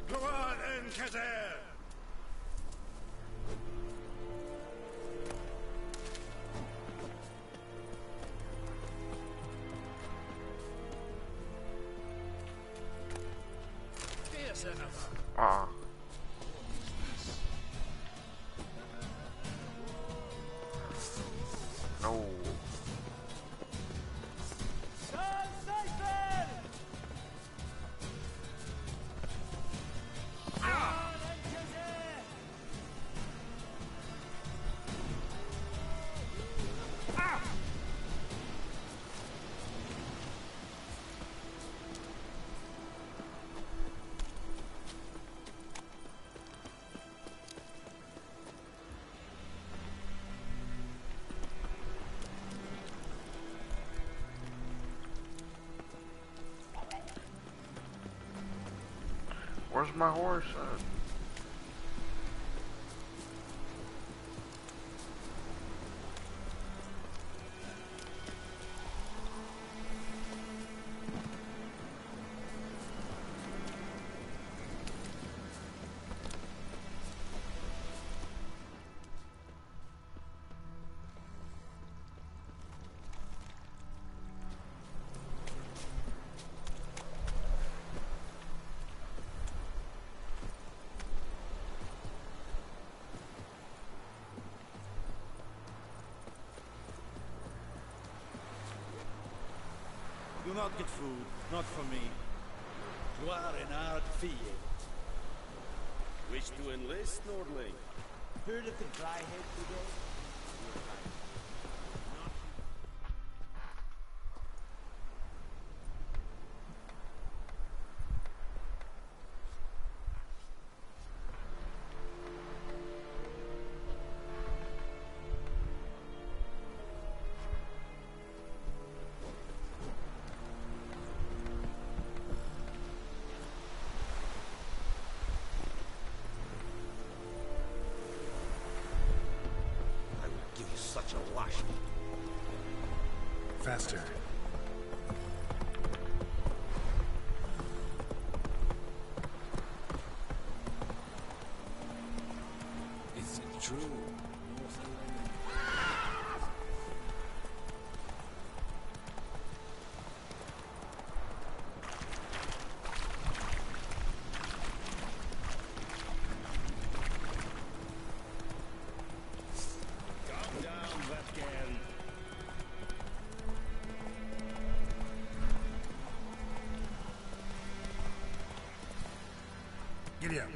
Go on, Encader! There's enough. No. Where's my horse? Do not get food, not for me. You are an hard field. Wish to enlist, Nordling? Heard of the Dryhead Brigade? Such a wash. Faster. Is it true? Giddy up.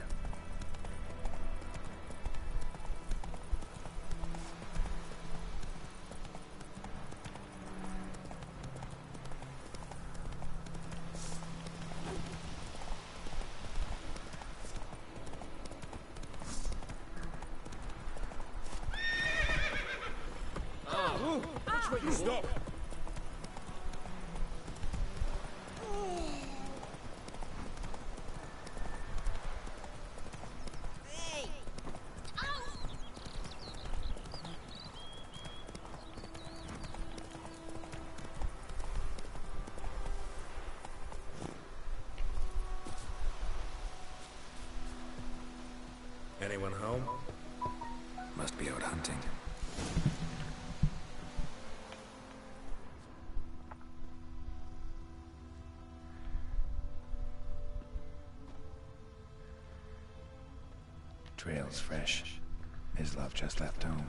Which way you stop? Anyone home? Must be out hunting. Trail's fresh. His love just left home.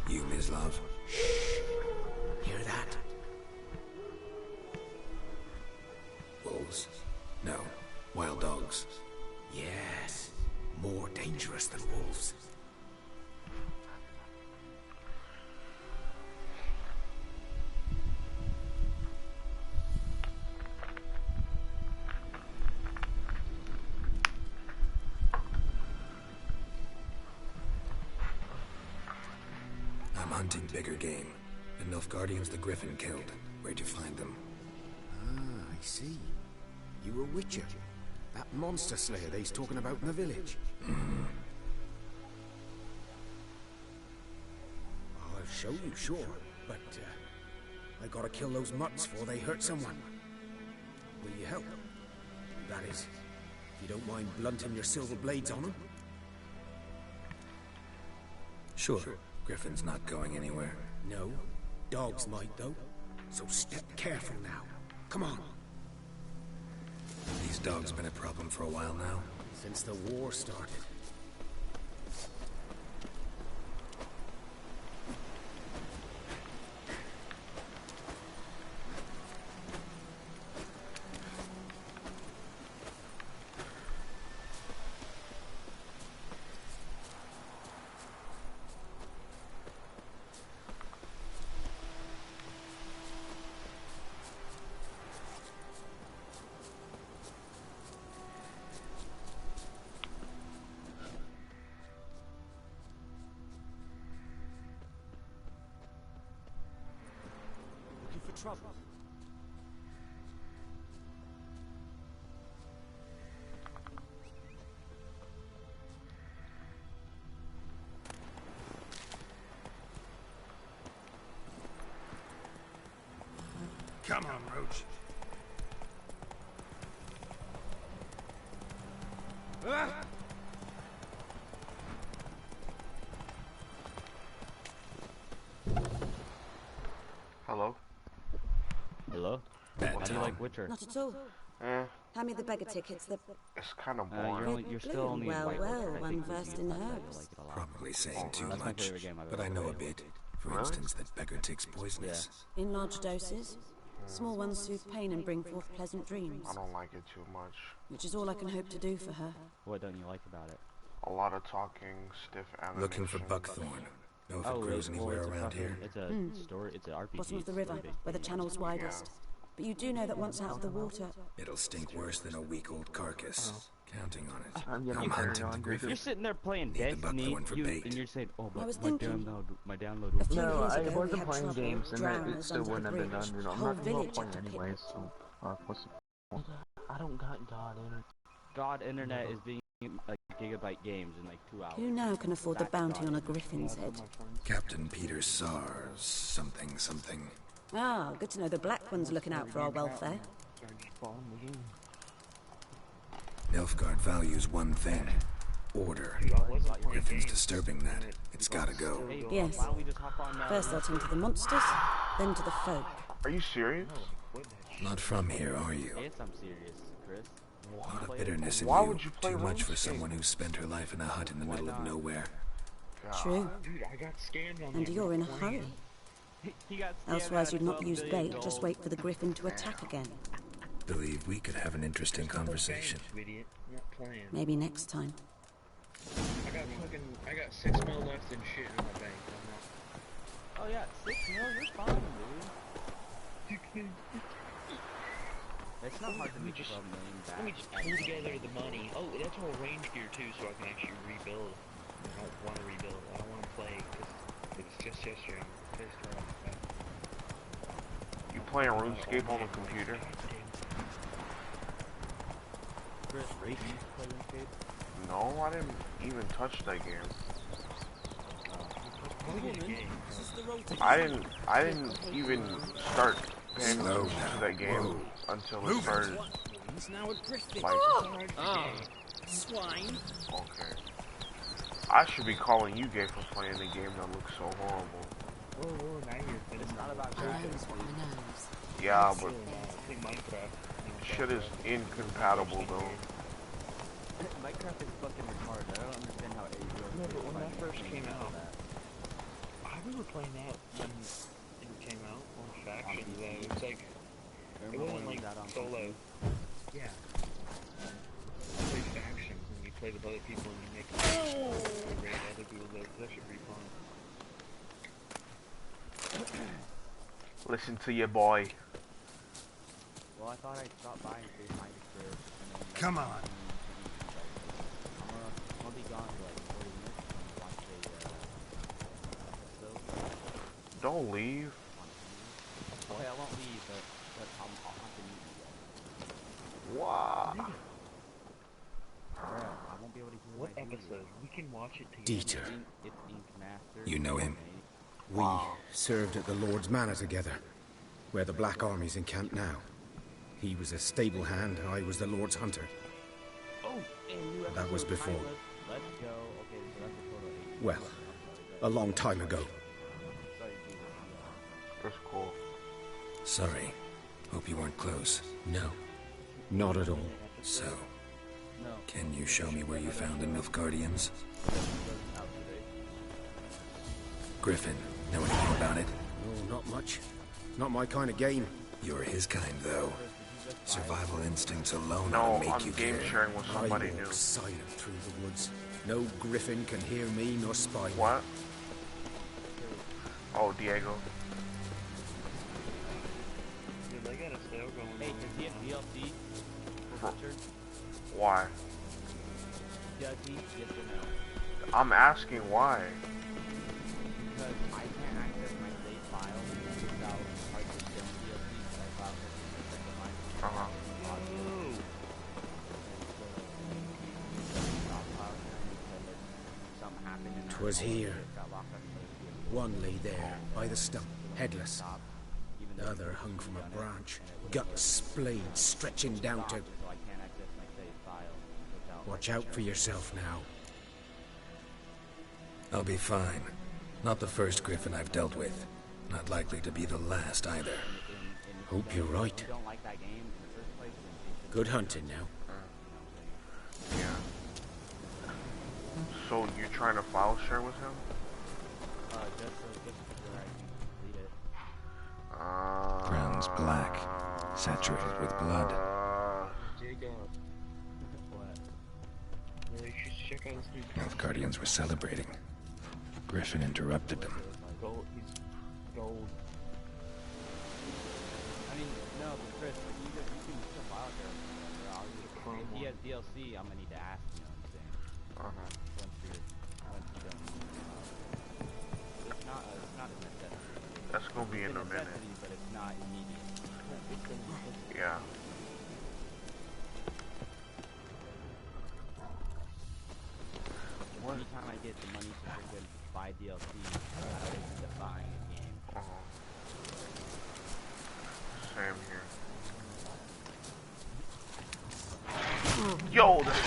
You, Ms. Love? Shh. Hear that? Wolves? No. Wild dogs. Yeah? hunting bigger game. The NILFGAARDIAN's the Griffin killed. Where'd you find them? Ah, I see. You a witcher. That monster slayer they's talking about in the village. I'll show you, sure. But, I gotta kill those mutts before they hurt someone. Will you help? That is, if you don't mind blunting your silver blades on them. Sure. Griffin's not going anywhere. No. Dogs might, though. So step careful now. Come on. These dogs been a problem for a while now? Since the war started. Trouble. Come on, Roach. Ah! Hello? Hello? How do you like Witcher? Not at all. Hand me the beggar tickets. It's kind of boring. You're still only well, white. one versed in herbs. Probably saying too That's my much, favorite game I've but ever I know a played. bit. For instance, that beggar takes poisonous. In large doses. Small ones soothe pain and bring forth pleasant dreams. I don't like it too much. Which is all I can hope to do for her. What don't you like about it? A lot of talking, stiff animation. Looking for buckthorn. Know if it grows anywhere around here? It's a story. It's an RPG. Bottom of the river, where the channel's widest. But you do know that once out of the water... It'll stink worse than a week-old carcass. Counting on it. I'm hunting the Griffin. You're sitting there playing Need the Destiny, buckthorn for bait. and you're saying, "Oh, but I was thinking, my download was." No, I wasn't playing games, and it still wouldn't have been done. You know, I'm not going to play anyways. So, what's the... I don't got God Internet. God Internet is being like gigabyte games in like 2 hours. Who now can afford the bounty on a griffin's head? Captain Peter Sars, something. Ah, good to know the Black One's looking out for our welfare. Nilfgaard values one thing. Order. Griffin's disturbing that. It's gotta go. Yes. First they'll tend to the monsters, then to the folk. Are you serious? Not from here, are you? Yes, I'm serious, Chris. A lot of bitterness in Why you. would you play Too much for RuneScape? someone who spent her life in a hut in the middle of nowhere. True. Dude, I got scammed on And you're in a hurry. Elsewise you'd not use bait, just wait for the griffin to attack again. Believe we could have an interesting conversation. Maybe next time. I got 6 mil left in shit in my bank. Oh yeah, 6 mil, you're fine, dude. It's not hard to make 12 million back. Let me just pull together the money. Oh, that's all range gear too, so I can actually rebuild. I don't want to rebuild. I don't want to play because it's just yesterday. I'm pissed off. You playing RuneScape on the computer? Chris, you play RuneScape? No, I didn't even touch that game. I didn't even start paying attention to that game until it started. Swine. Okay. I should be calling you gay for playing a game that looks so horrible. Oh, now you're It's not about Yeah, but shit is incompatible though. Minecraft is fucking retarded. I don't understand how it No, but when that first came out, we were playing that when it came out on Factions. It was like, it wasn't like solo. Yeah. You play Factions and you play with other people and you make you raid other people. That should be fun. Listen to your boy. Well, I thought I'd stop by and say hi to Chris. Come on. I'll be gone for like 40 minutes and watch a episode. Don't leave. Okay, I won't leave, but I'll have to meet you guys. Wow. I won't be able to hear What my episode? We can watch it together. Dieter. It's Ink Master. You know him? We served at the Lord's Manor together, where the Black Army's encamped now. He was a stable hand, I was the Lord's hunter. Oh, and new That was episode before. timeless. Let's go. Okay, so that's a total of 8. Well, a long time ago. That's cool. Sorry. Hope you weren't close. No, not at all. So, can you show me where you found the NILFGAARDIANs? Griffin, know anything about it? No, not much. Not my kind of game. You're his kind, though. Survival instincts alone No, ought to make I'm you game care. sharing with somebody I walk new. silent through the woods. No Griffin can hear me nor spy me. What? Oh, Diego. Dude, they got a sale going on. Hey, does he have DLC for Richard? Why? Does he? Yes or no? I'm asking why. Because I can't access my save file without hardly showing DLC, but I filed it in the second line. Something happened in 'Twas here. got locked up in the One lay there, by the stump, headless. The other hung from a branch, guts splayed, stretching down to... so I can't access my save file without... Watch out for yourself now. I'll be fine. Not the first Griffin I've dealt with. Not likely to be the last either. Hope you're right. Don't like that game in the first place. Good hunting now. Yeah. So you're trying to file share with him? Just where I can complete it. Ground's black, saturated with blood. Diego. What? Yeah, you should check out this new NILFGAARDIANs were celebrating. Griffin interrupted them. gold. He's gold. I mean, no, but Chris, like, you can still file share. If he has DLC, I'm gonna need to ask, you know what I'm saying? Once you don't. It's not a necessity. That's gonna be in a minute. But it's not immediate. Yeah. Anytime I get the money to freaking buy DLC, I always end up buying a game. Same here. Yo, that's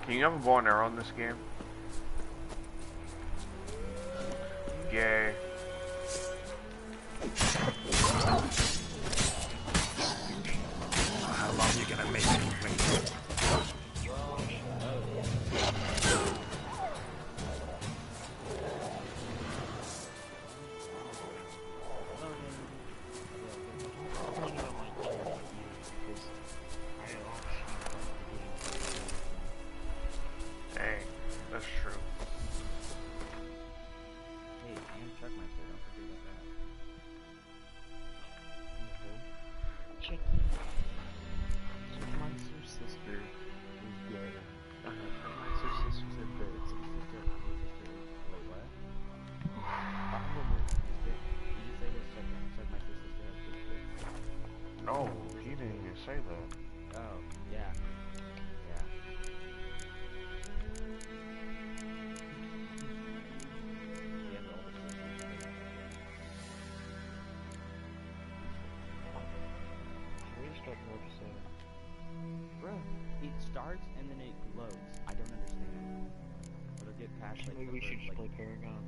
Can you have a bow and arrow in this game? Yay. How long you gonna make me wait? Hey, that's true. Hey, and Chuckmeister, don't forget about that. Check. Monster sister is gay. Monster sister's a bird. Sister. Wait, what? Did you say this Chuckmeister's sister has sister? No, he didn't even say that. Oh, yeah. Yeah. Yeah, the older sister. roads. I don't understand. It'll get past like. Maybe we should just play Paragon.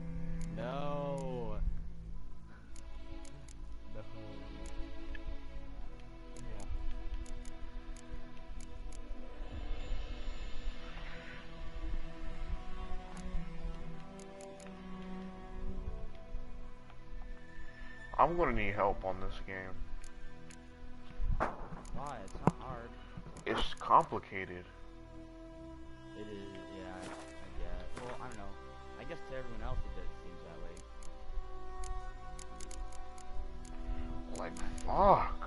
No. No. Yeah. I'm gonna need help on this game. Why? It's not hard. It's complicated. It is, yeah, I guess. Well, I don't know. I guess to everyone else it seems that way. Like, fuck.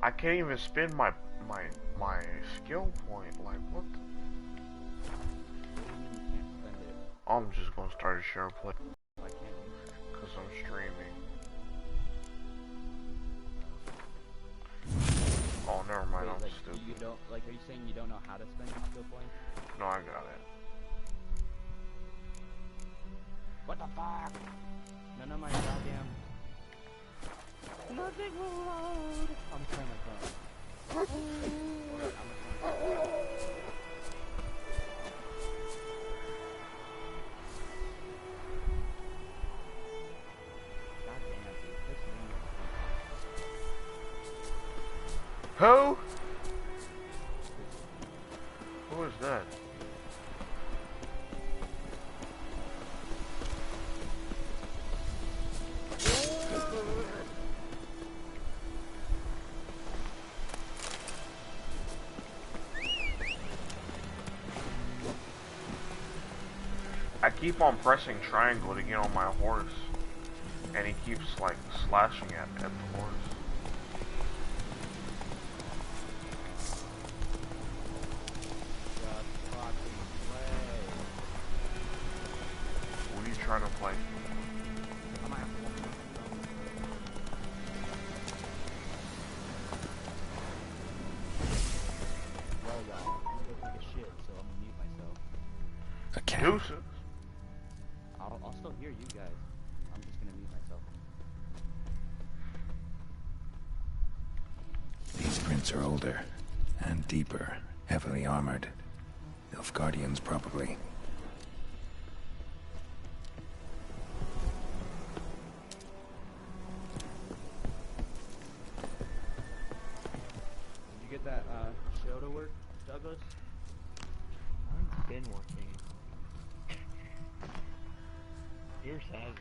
I can't even spend my skill point. Like, what? I'm just gonna start a share play. Cause I'm streaming. Oh, never mind. Wait, I'm like, stupid. You don't, like, are you saying you don't know how to spend your skill points? No, I got it. What the fuck? None of my goddamn. Nothing will load. I'm trying my phone. Who? Who is that? I keep on pressing triangle to get on my horse, and he keeps like slashing at the horse. What are you trying to play? Well, y'all, I'm gonna go take a shit, so I'm gonna mute myself. Okay. Deuces. I'll still hear you guys. I'm just gonna mute myself. These prints are older and deeper, heavily armored. NILFGAARDIANs, probably. Did you get that show to work, Douglas? Mine's been working. Yours hasn't.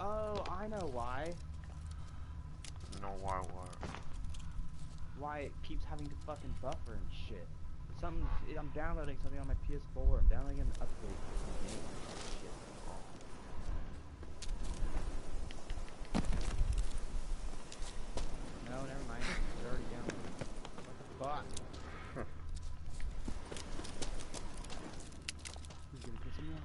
Oh, I know why. No, why what? Why it keeps having to fucking buffer and shit. I'm downloading something on my PS4. I'm downloading an upgrade for some game. Shit. No, never mind. It's already downloaded. What the fuck? Who's gonna piss me off?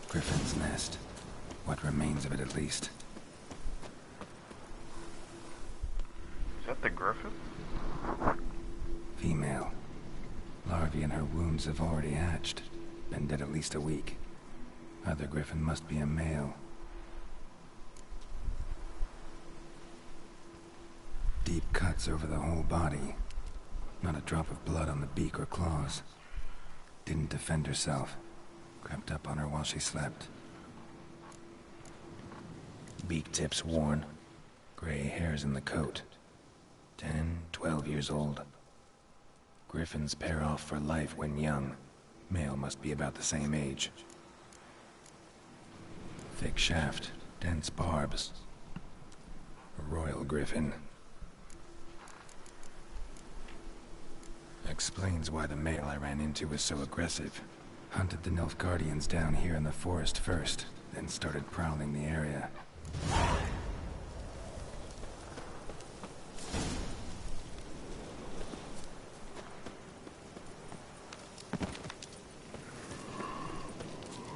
Griffin's nest. What remains of it, at least. Is that the griffin? Female. Larvae in her wounds have already hatched. Been dead at least a week. Other griffin must be a male. Deep cuts over the whole body. Not a drop of blood on the beak or claws. Didn't defend herself. Crept up on her while she slept. Beak tips worn. Gray hairs in the coat. 10, 12 years old. Griffins pair off for life when young. Male must be about the same age. Thick shaft, dense barbs. A royal griffin. Explains why the male I ran into was so aggressive. Hunted the NILFGAARDIANs down here in the forest first, then started prowling the area.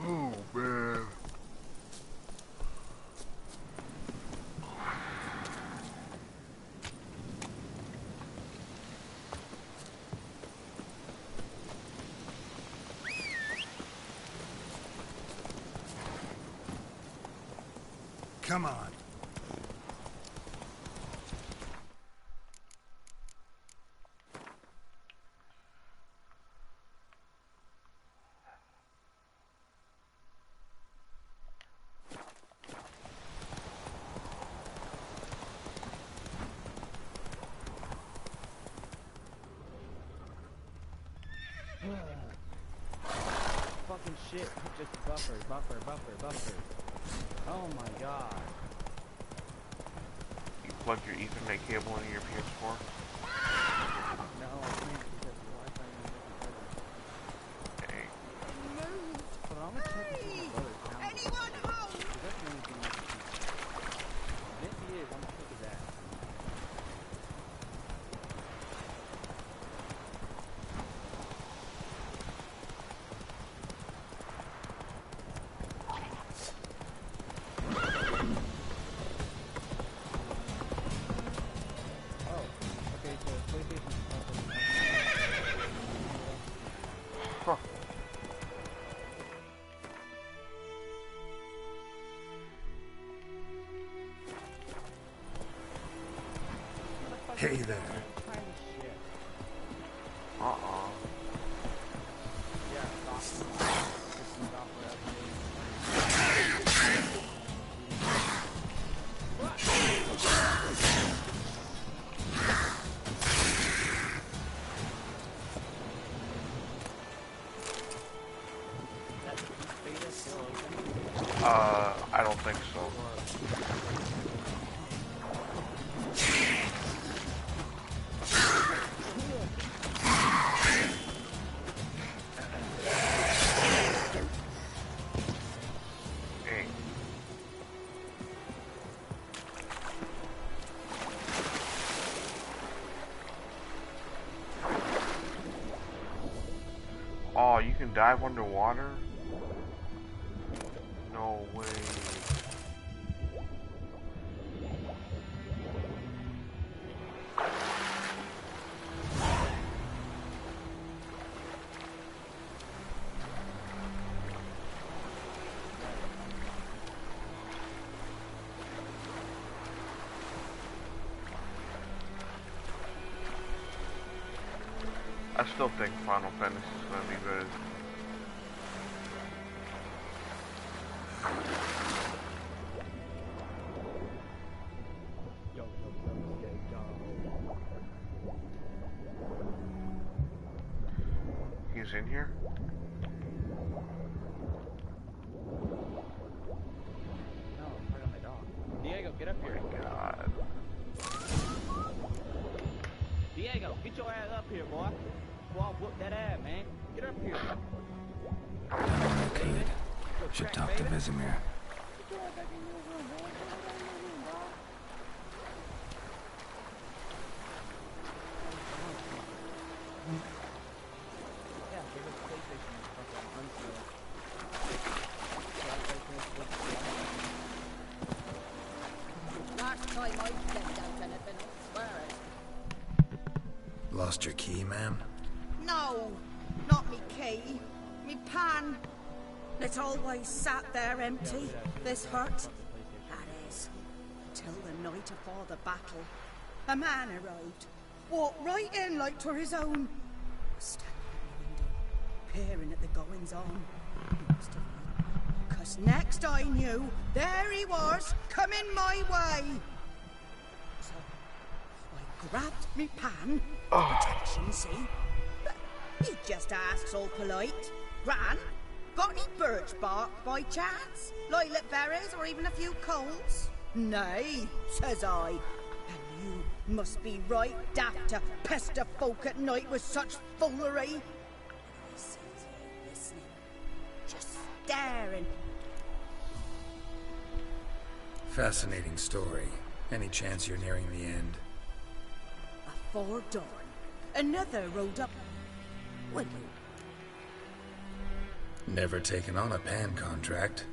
Oh, man. Come on. Fucking shit. Just buffer. Oh my god. You plug your Ethernet cable into your PS4? No, I can't because the Wi-Fi is Hey. But I'm gonna check and see my brother's house. Anyone home? That's the only thing I can see. If he is, I'm gonna kick his ass. Hey there. I don't think so. Oh, you can dive underwater? No way. I still think Final Fantasy is going to be good. He's in here? No, I'm right on my dog. Diego, get up here. Oh my god. Diego, get your ass up here, boy. Boy, I'll whoop that ass, man. Get up here. Kid. Should talk to Vesemir. Last time I checked out anything, I swear it. Lost your key, ma'am? No, not me key. Me pan. It always sat there empty, this hut. That is, till the night afore the battle. A man arrived, walked right in like 'twere his own. Was standing at the window, peering at the goings-on. He must have known, 'cause next I knew, there he was, coming my way. So, I grabbed me pan for protection, see? But he just asks all polite. Gran, got any birch bark by chance? Lilac berries or even a few coals? Nay, says I. And you must be right daft to pester folk at night with such foolery. He sits here listening, just staring. Fascinating story. Any chance you're nearing the end? Afore dawn, another rode up. Will you? Never taken on a pan contract.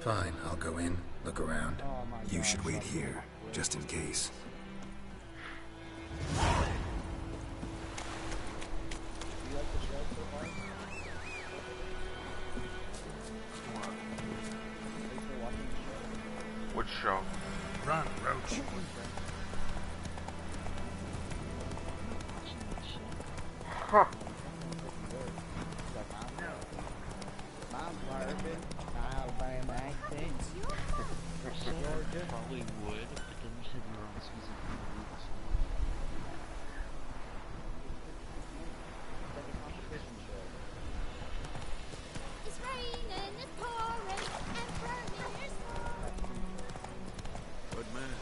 Fine, I'll go in, look around. You should wait here, just in case. Which show? Run, Roach. Huh. Probably would, but then you said you're on specific routes. It's raining, it's pouring, and burning your soul. But man,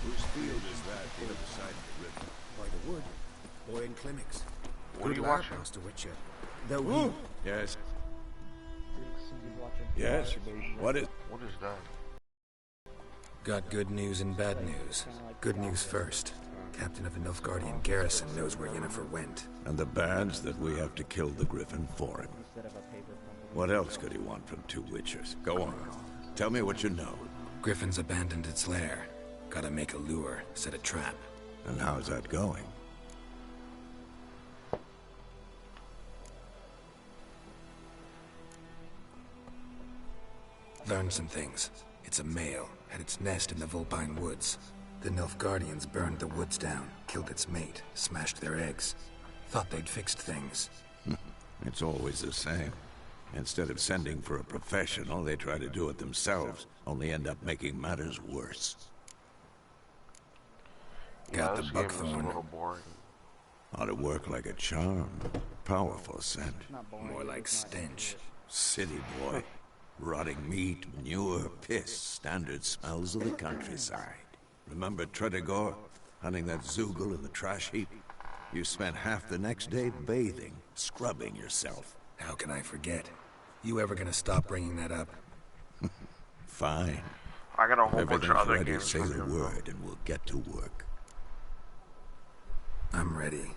whose field is that the other side of the river? By the wood. Boy in clinics. What are you lad, watching? Master Witcher. Though he... Yes. Yes. What is that? Got good news and bad news. Good news first. Captain of the NILFGAARDIAN garrison knows where Yennefer went. And the bad's that we have to kill the Griffin for him. What else could he want from two Witchers? Go on. Tell me what you know. Griffin's abandoned its lair. Gotta make a lure, set a trap. And how's that going? Learned some things. It's a male, had its nest in the Vulpine Woods. The NILFGAARDIANs burned the woods down, killed its mate, smashed their eggs. Thought they'd fixed things. It's always the same. Instead of sending for a professional, they try to do it themselves, only end up making matters worse. Got the this game is buckthorn. a little boring. Ought to work like a charm. Powerful scent. More like stench. City boy. Rotting meat, manure, piss, standard smells of the countryside. Remember Tredegor? Hunting that Zoogle in the trash heap? You spent half the next day bathing, scrubbing yourself. How can I forget? You ever gonna stop bringing that up? Fine. I got a whole bunch of Everything's other ready. games. Say the word and we'll get to work. I'm ready.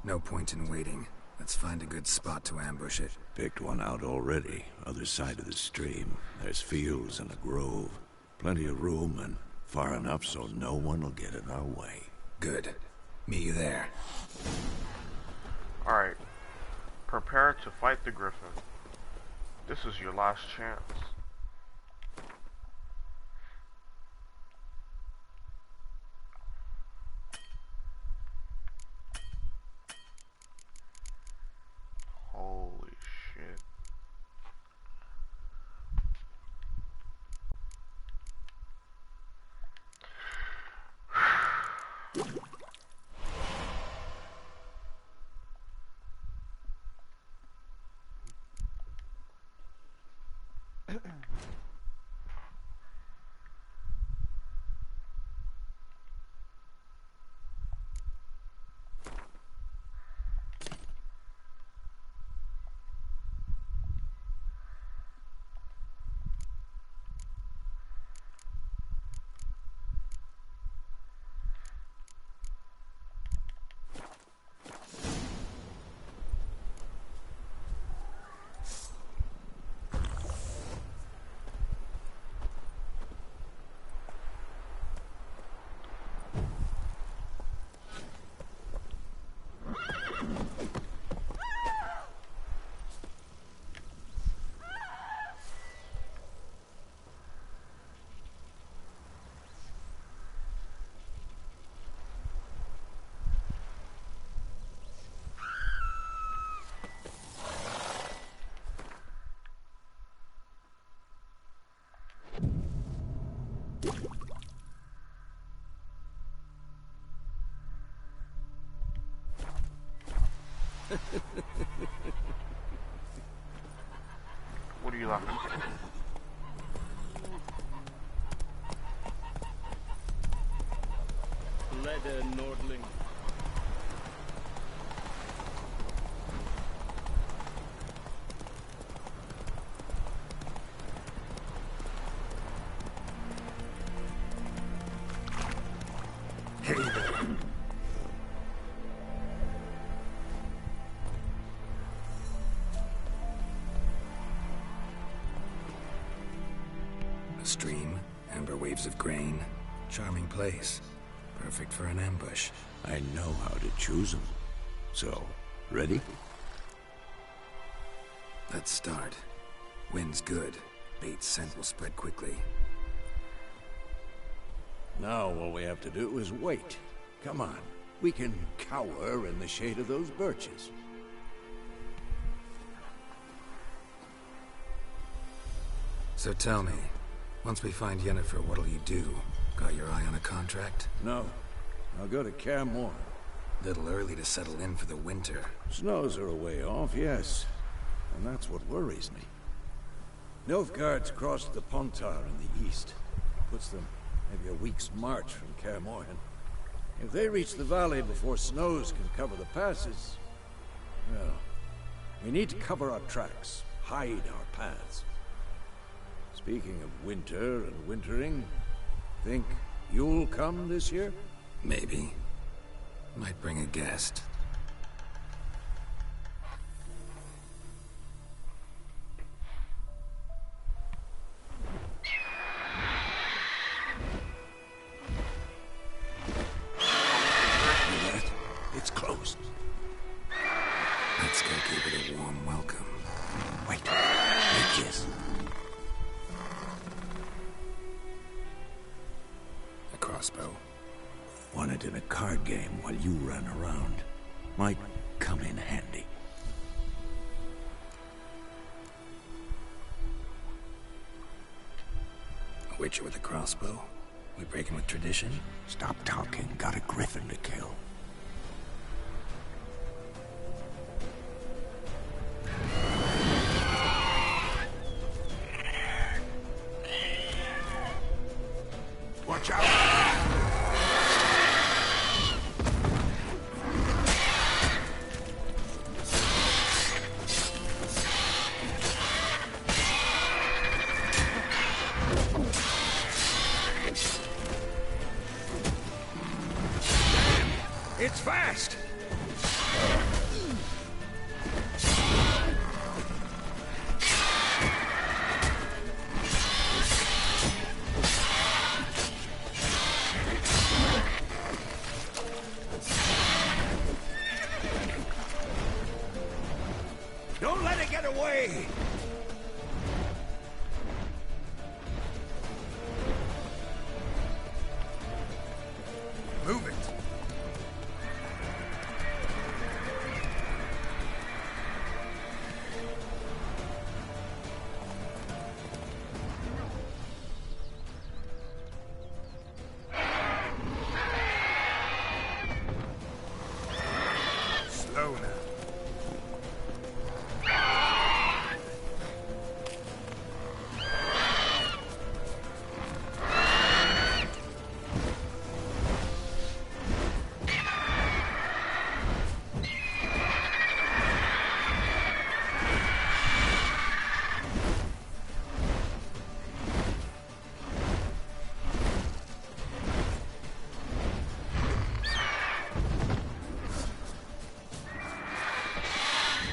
No point in waiting. Let's find a good spot to ambush it. Picked one out already. Other side of the stream. There's fields and a grove. Plenty of room and far enough so no one will get in our way. Good. Meet you there. Alright. Prepare to fight the Griffin. This is your last chance. Holy shit. What are you laughing at? Leather Nordling. Hey there. A stream, amber waves of grain, charming place. Perfect for an ambush. I know how to choose them. So, ready? Let's start. Wind's good. Bait's scent will spread quickly. Now all we have to do is wait. Come on. We can cower in the shade of those birches. So tell me, once we find Yennefer, what'll you do? Got your eye on a contract? No. I'll go to Kaer Morhen. Little early to settle in for the winter. Snows are a way off, yes. And that's what worries me. Nilfgaard's crossed the Pontar in the east. Puts them maybe a week's march from Kaer Morhen. If they reach the valley before snows can cover the passes, well, we need to cover our tracks, hide our paths. Speaking of winter and wintering, think you'll come this year? Maybe. Might bring a guest. It's closed. Let's go give it a warm welcome. Wait. Wait, yes. A crossbow. Won it in a card game while you ran around. Might come in handy. A witcher with a crossbow? We breaking with tradition? Stop talking. Got a griffin to kill. Watch out! It's fast! Don't let it get away! Move it! Slow now.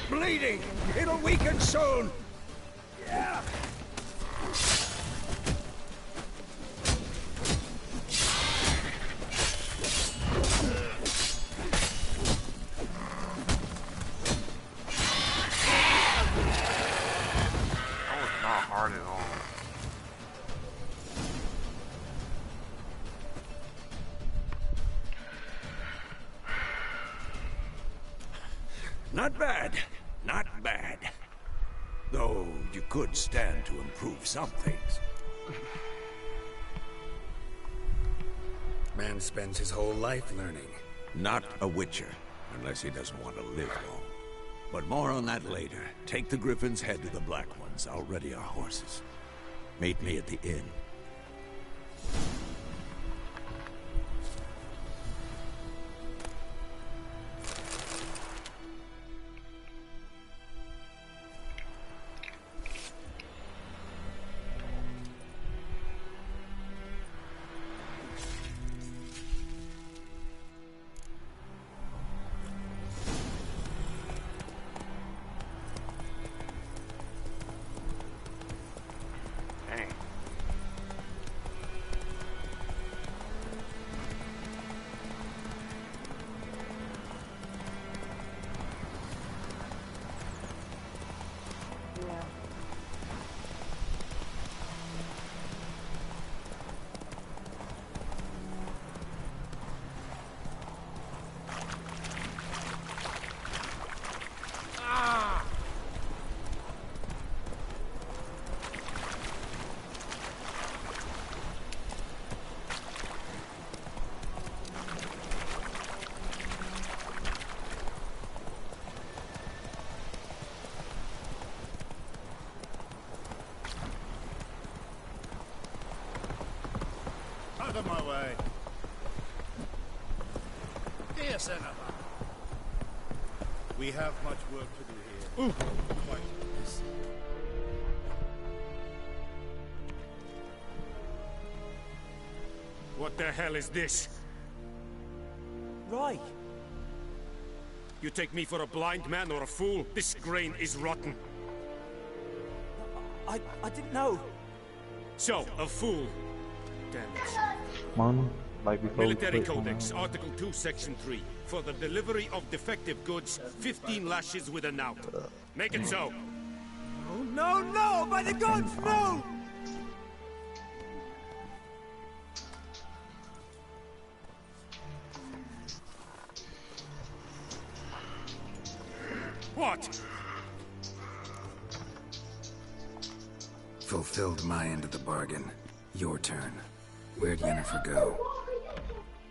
Bleeding! It'll weaken soon! Yeah. That was not hard at all. Not bad. Not bad. Though you could stand to improve some things. Man spends his whole life learning. Not a witcher, unless he doesn't want to live long. But more on that later. Take the Griffins, head to the Black Ones. I'll ready our horses. Meet me at the inn. Out of my way. Dear Senator, we have much work to do here. Ooh. Quite this. What the hell is this? Right. You take me for a blind man or a fool? This grain is rotten. I didn't know. So, a fool. Damn it. Man, like before Military Codex, Article 2, Section 3. For the delivery of defective goods, 15 lashes with a knout. Make it so. Oh, no, no! By the gods, no! What? Fulfilled my end of the bargain. Your turn. Where'd Yennefer go?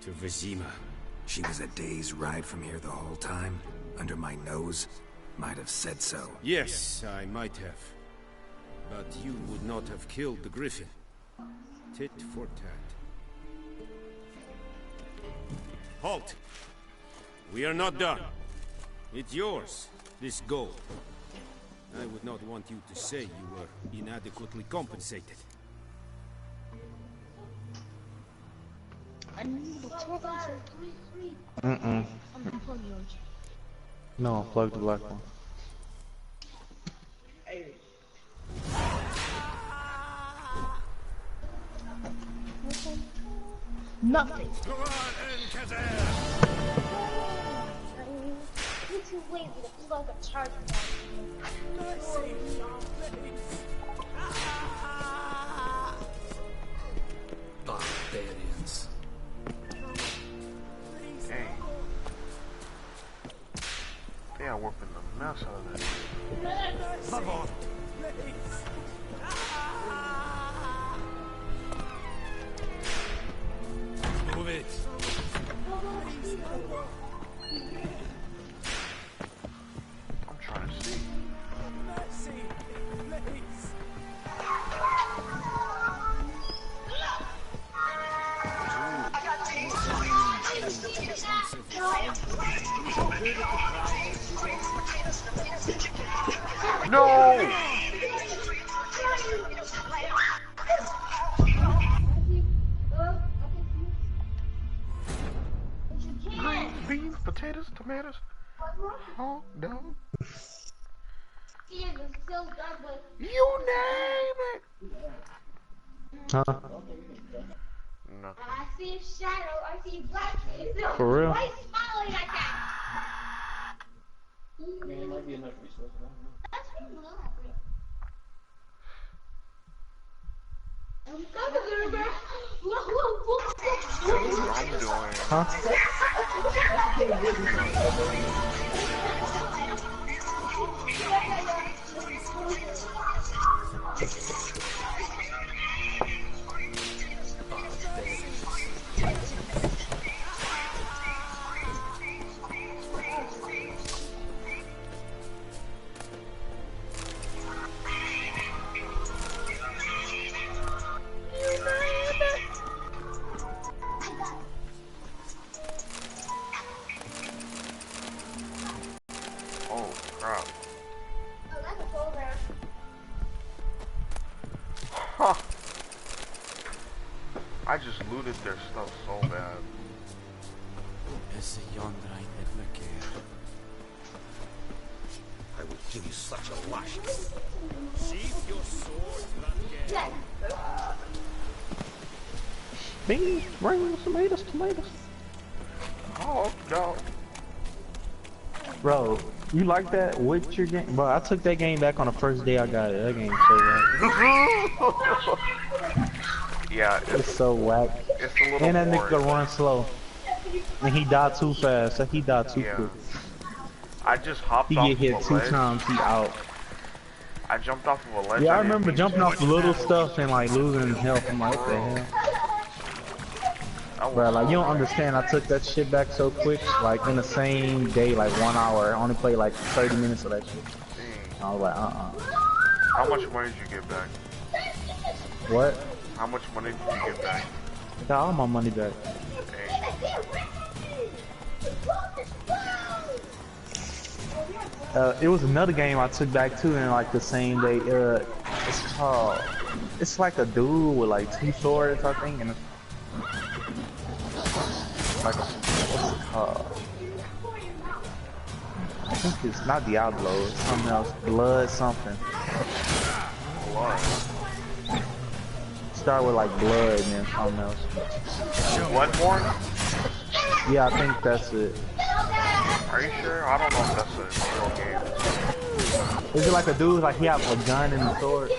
To Vizima. She was a day's ride from here the whole time? Under my nose? Might have said so. Yes, I might have. But you would not have killed the Griffin. Tit for tat. Halt! We are not done. It's yours, this gold. I would not want you to say you were inadequately compensated. No, plug the black one. Nothing. Come on, Kazan! You're too lazy to plug a charger Barbarians. Dang. They are whooping the mess out of this. Love on. Move it. I'm trying to see. No! Green beans, potatoes, tomatoes. Oh no! You name it. Huh? No. I see a shadow. I see a black face. For real? Why smiling like that? There might be enough resources. I don't know. That's pretty low. I'm coming, girl. I'm doing. Huh? I just looted their stuff so bad. I will give you such a lash. Sheath your sword, Untitled. Beans, rings, tomatoes. Oh, no. Bro, you like that Witcher game? Bro, I took that game back on the first day I got it. That game so whack. Yeah, it's so whack. It's a little and that boring. nigga run slow. And he died too fast. He died too quick. I just hopped He off get hit of a 2 ledge. times, he out. I jumped off of a ledge. Yeah, I remember jumping off little stuff and like losing health. I'm like, what the hell? Bro, like you don't understand. I took that shit back so quick, like in the same day, like 1 hour. I only played like 30 minutes of that shit. I was like, How much money did you get back? What? How much money did you get back? I got all my money back. It was another game I took back too in like the same day. It's like a dude with like 2 swords, I think, and like what's it called? I think it's not Diablo, it's something else. Blood something. Blood. Start with like blood and then something else. Bloodborne? Yeah, I think that's it. Are you sure? I don't know if that's a real game. Is it like a dude like he have a gun and a sword?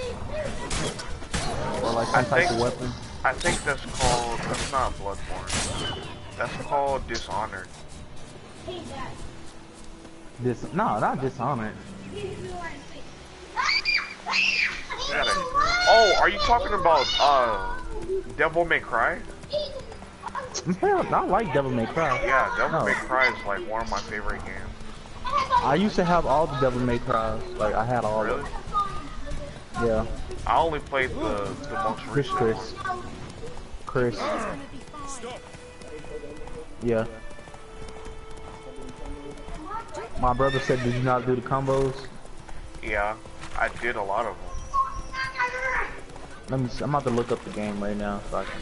Or like some type of weapon? I think that's called, that's not Bloodborne. That's called Dishonored. No, not Dishonored. Oh, are you talking about Devil May Cry? Hell, I like Devil May Cry. Yeah, Devil May Cry is like one of my favorite games. I used to have all the Devil May Cries. Like I had all of them. Yeah. I only played the most recent Chris. Yeah. My brother said, did you not do the combos? Yeah, I did a lot of them. Let me see. I'm about to look up the game right now so I can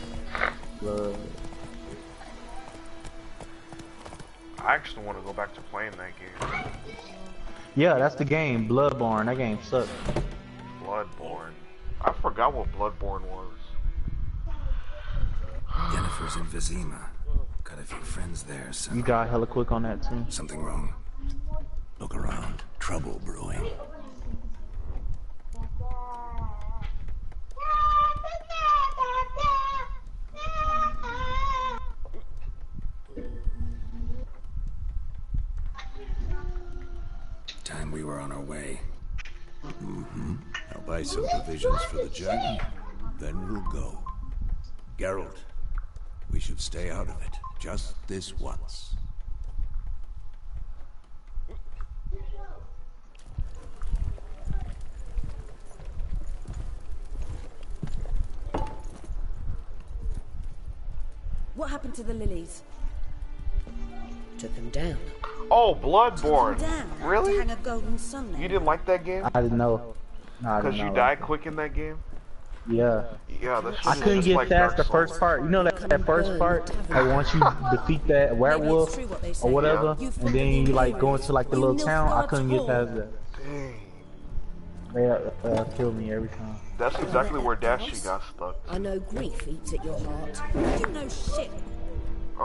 I actually want to go back to playing that game. Yeah, that's the game. Bloodborne. That game sucked. Bloodborne. I forgot what Bloodborne was. Yennefer's in Vizima. Got a few friends there, so... You got hella quick on that too. Something wrong? Look around. Trouble brewing. Time we were on our way. I'll buy some provisions for the journey, then we'll go. Geralt, we should stay out of it, just this once. What happened to the lilies? Took them down. Oh, Bloodborne. Really? To hang a golden sun there. You didn't like that game? I didn't know. No, I Because didn't you know. died quick in that game? Yeah. Yeah, that shit I is couldn't just get like past the Dark first Souls. part. You know that first part? Like once you defeat that werewolf or whatever, and then you like go into like the little town, I couldn't get past that. They kill me every time. That's exactly where Dashi got stuck. I know grief eats at your heart. You know shit.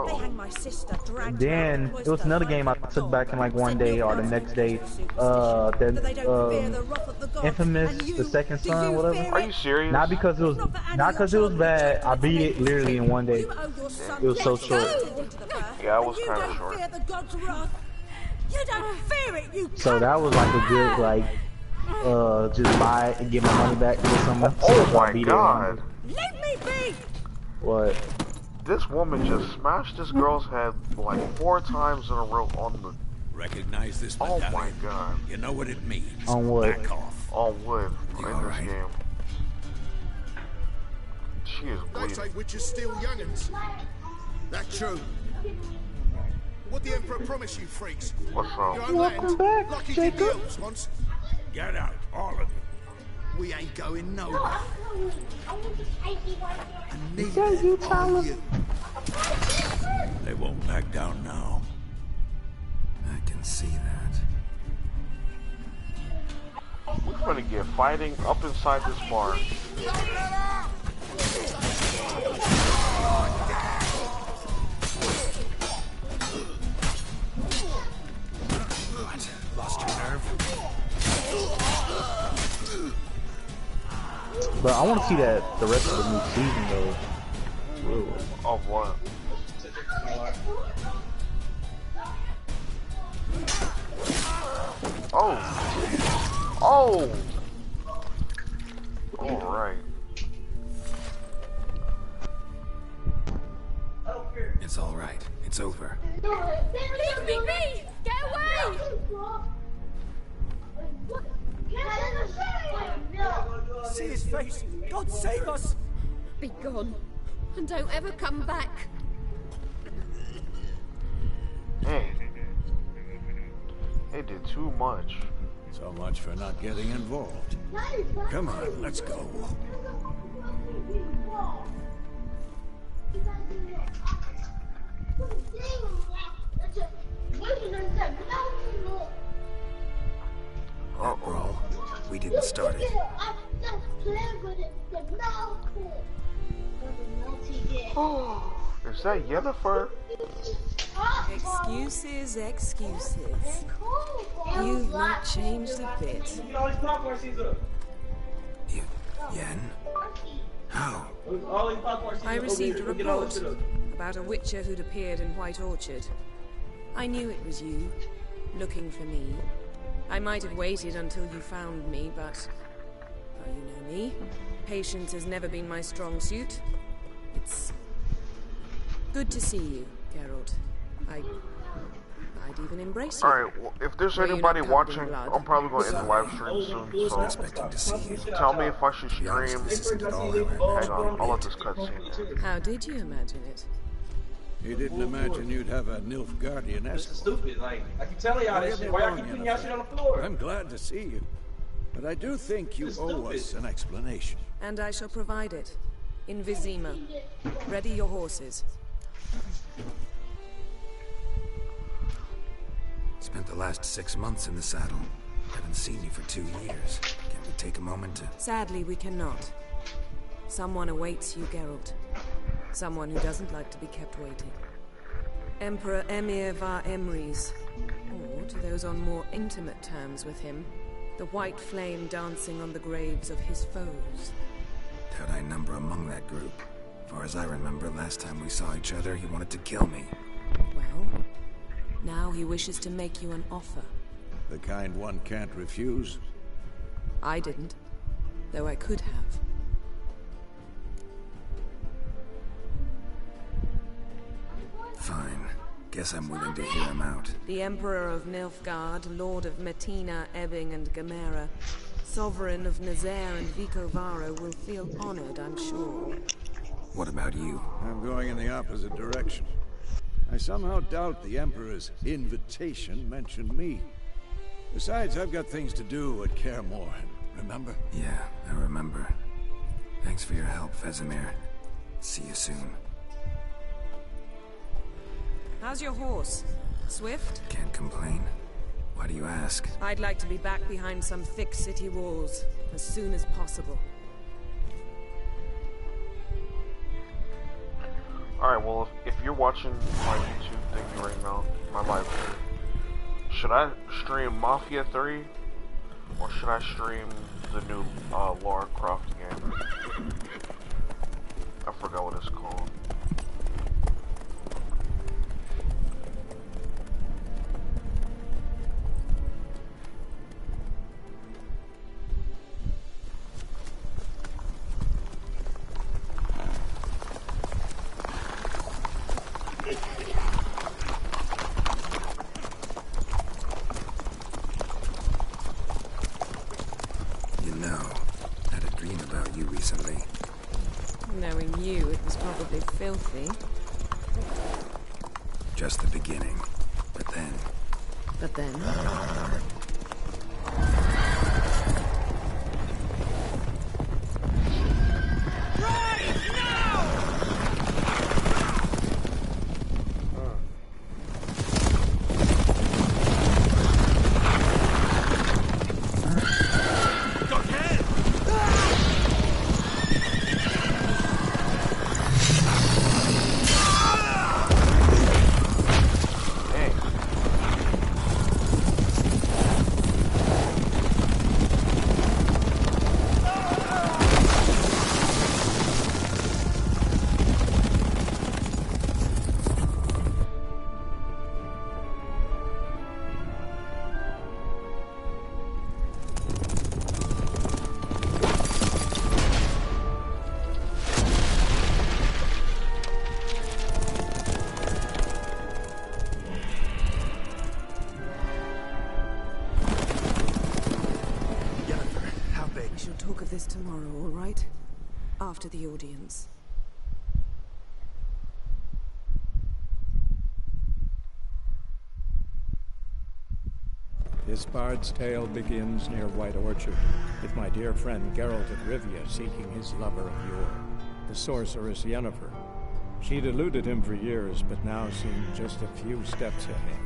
They hang my sister, dragged Then it was another game I took back in like one day or the next day. Infamous, the Second Son, whatever. Are you serious? Not because it was bad. I beat it literally in one day. It was so short. Yeah, it was kind of short. You don't fear it, you So that was like a good like just buy it and get my money back or something. Oh So I my beat god. Leave me be! What? This woman just smashed this girl's head like 4 times in a row on the... Recognize this Oh medallion. my god. You know what it means. On what? Back off. On wood in this game. She is They bleeding. say witches steal young'uns. That's true. What the Emperor promised you, freaks? What's wrong? Your own Welcome land, back, like he did the Jacob. elves once. Get out, all of you. We ain't going nowhere. And Is that you, Tyler? They won't back down now. I can see that. We're gonna get fighting up inside this bar. What? Lost your nerve? But I want to see the rest of the new season though. Whoa. Of what? Oh! Oh! Alright. It's all right. It's over. Leave me be! Get away! See his face! God save us! Be gone, and don't ever come back. Hey. They did too much. So much for not getting involved. Come on, let's go. After all, we didn't start it. Oh, is that Yennefer? Excuses, excuses. You've not changed a bit. Yen? How? I received a report about a witcher who'd appeared in White Orchard. I knew it was you, looking for me. I might have waited until you found me, but... well, you know me. Patience has never been my strong suit. It's... good to see you, Geralt. I'd even embrace you. Alright, well, if there's anybody watching, I'm probably going to end the live stream soon, so tell me if I should stream. Hang on, I'll let this cutscene. How did you imagine it? You didn't imagine you'd have a NILFGAARDIan escort. It's stupid, like, I can tell y'all that shit. Why y'all keep putting y'all shit on the floor? I'm glad to see you. But I do think you owe us an explanation. And I shall provide it. In Vizima. Ready your horses. Spent the last 6 months in the saddle. Haven't seen you for 2 years. Can't we take a moment to... Sadly, we cannot. Someone awaits you, Geralt. Someone who doesn't like to be kept waiting. Emperor Emir var Emrys. Or, to those on more intimate terms with him, the white flame dancing on the graves of his foes. Doubt I number among that group. Far as I remember, last time we saw each other, he wanted to kill me. Well, now he wishes to make you an offer. The kind one can't refuse? I didn't, though I could have. Fine. Guess I'm willing to hear him out. The Emperor of Nilfgaard, Lord of Metina, Ebbing, and Gamera, Sovereign of Nazaire and Vicovaro will feel honored, I'm sure. What about you? I'm going in the opposite direction. I somehow doubt the Emperor's invitation mentioned me. Besides, I've got things to do at Kaer Morhen, remember? Yeah, I remember. Thanks for your help, Vesemir. See you soon. How's your horse? Swift? Can't complain. Why do you ask? I'd like to be back behind some thick city walls, as soon as possible. Alright, well, if you're watching my YouTube thing right now, my live stream, should I stream Mafia 3? Or should I stream the new Lara Croft game? I forgot what it's called. Knowing you, it was probably filthy. Just the beginning. But then... tomorrow, all right? After the audience. This bard's tale begins near White Orchard, with my dear friend Geralt of Rivia seeking his lover of yore, the sorceress Yennefer. She'd eluded him for years, but now seemed just a few steps ahead.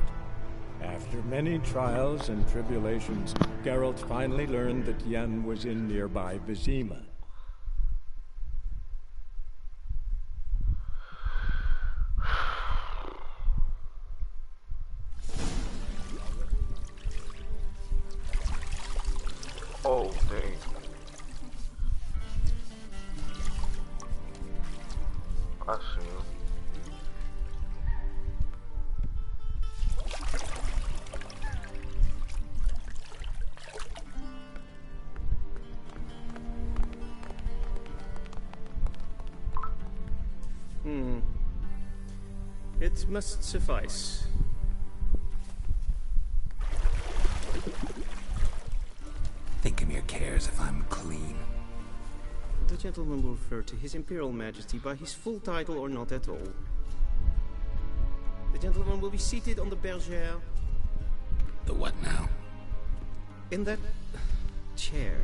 After many trials and tribulations, Geralt finally learned that Yen was in nearby Vizima. Oh, dang. I see him. It must suffice. Thinkemere cares if I'm clean. The gentleman will refer to His Imperial Majesty by his full title or not at all. The gentleman will be seated on the bergère. The what now? In that chair.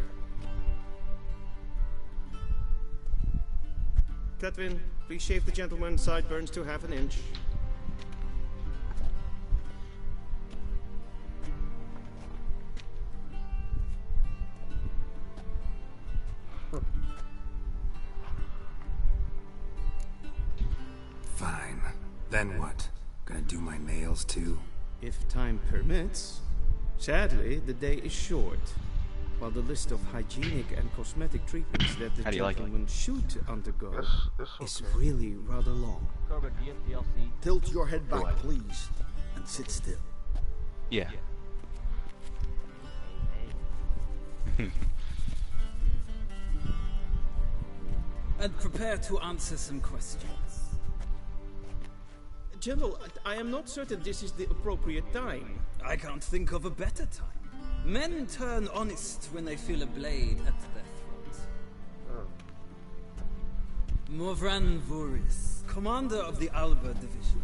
Catwin, please shave the gentleman's sideburns to half an inch. Fine. Then what? Gonna do my nails too? If time permits. Sadly, the day is short. While the list of hygienic and cosmetic treatments that the gentleman should undergo is really rather long. Tilt your head back, please, and sit still. Yeah. And prepare to answer some questions. General, I am not certain this is the appropriate time. I can't think of a better time. Men turn honest when they feel a blade at their throat. Morvran Voris, commander of the Alba Division.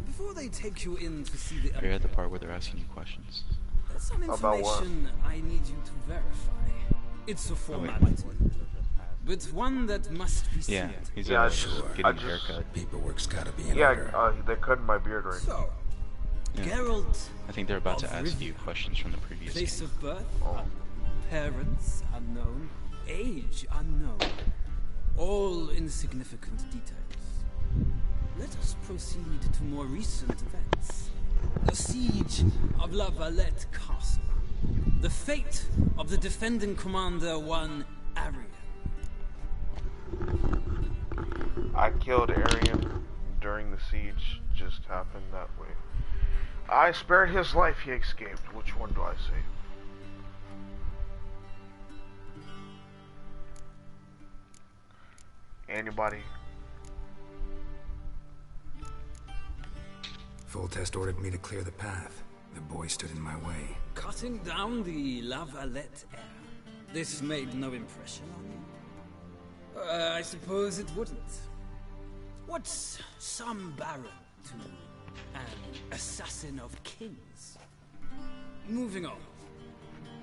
Before they take you in to see the Are you at the part where they're asking you questions? There's some information I need you to verify. It's a formality. But one that must be seen. Yeah, he's getting a haircut. Paperwork's gotta be in order. Yeah, they're cutting my beard right now. Yeah. Geralt. I think they're about to ask you questions from the previous Place game. of birth, parents unknown, age unknown. All insignificant details. Let us proceed to more recent events. The siege of La Valette Castle. The fate of the defending commander, one Arian. I killed Arian during the siege. Just happened that way. I spared his life, he escaped. Which one do I say? Anybody? Full Test ordered me to clear the path. The boy stood in my way. Cutting down the La Valette heir. This made no impression on you? I suppose it wouldn't. What's some baron to an assassin of kings? Moving on.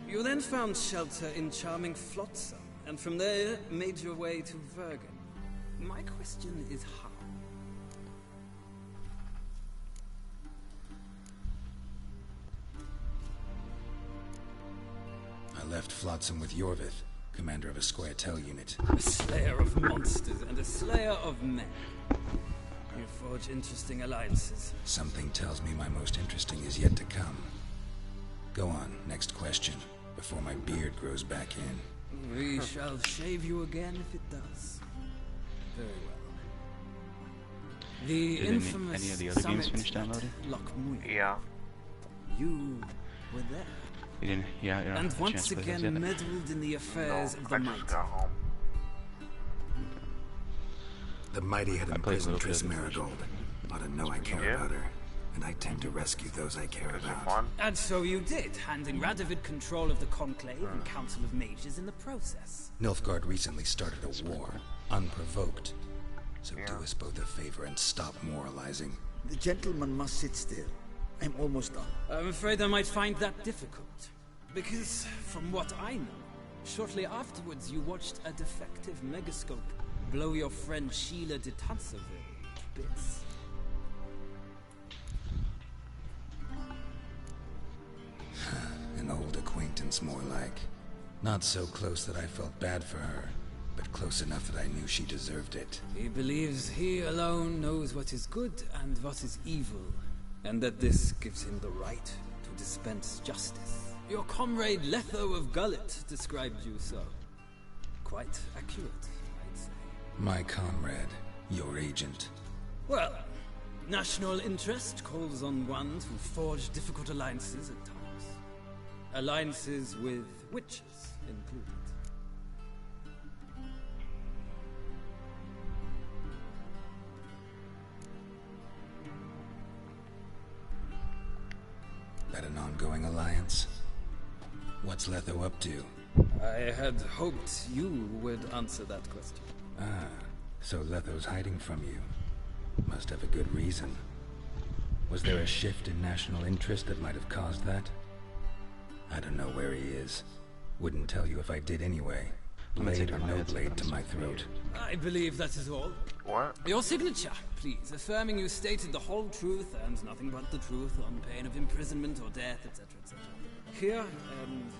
You then found shelter in charming Flotsam, and from there made your way to Vergen. My question is how? I left Flotsam with Yorvith, commander of a Squaretel unit. A slayer of monsters and a slayer of men. You forge interesting alliances. Something tells me my most interesting is yet to come. Go on, next question, before my beard grows back in. We shall shave you again if it does. Very well. The Did infamous any of the other games summit finish downloading? at Lochmuir. Yeah. You were there. You didn't, yeah, you don't And have a chance once to play those again yet? meddled in the affairs of the I mighty. just got home. The mighty had I played a imprisoned little bit Triss of it. Marigold. Ought to know I care Yeah. about her. and I tend to rescue those I care about. And so you did, handing Radovid control of the Conclave and Council of Mages in the process. Nilfgaard recently started a war, unprovoked. So do us both a favor and stop moralizing. The gentleman must sit still. I'm almost done. I'm afraid I might find that difficult. Because, from what I know, shortly afterwards you watched a defective megascope blow your friend Sheila de Tanseville to bits. An old acquaintance, more like. Not so close that I felt bad for her, but close enough that I knew she deserved it. He believes he alone knows what is good and what is evil, and that this gives him the right to dispense justice. Your comrade Letho of Gullet described you so. Quite accurate, I'd say. My comrade, your agent. Well, national interest calls on one to forge difficult alliances at times. Alliances with witches included. That an ongoing alliance? What's Letho up to? I had hoped you would answer that question. Ah, so Letho's hiding from you. Must have a good reason. Was there a shift in national interest that might have caused that? I don't know where he is. Wouldn't tell you if I did anyway. Blade or no blade to my throat. I believe that is all. What? Your signature, please, affirming you stated the whole truth and nothing but the truth on pain of imprisonment or death, etc., etc. Here and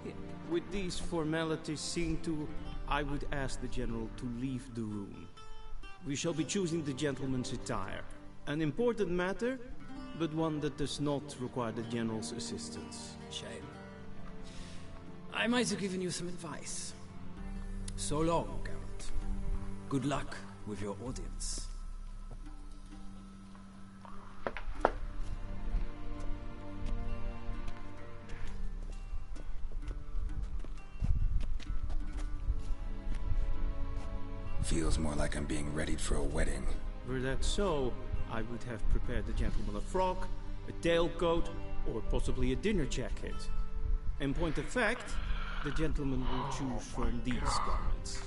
here. With these formalities seen to, I would ask the General to leave the room. We shall be choosing the gentleman's attire. An important matter, but one that does not require the General's assistance. Shame. I might have given you some advice. So long, Garrett. Good luck with your audience. Feels more like I'm being readied for a wedding. Were that so, I would have prepared the gentleman a frock, a tailcoat, or possibly a dinner jacket. In point of fact, the gentleman will choose from these garments.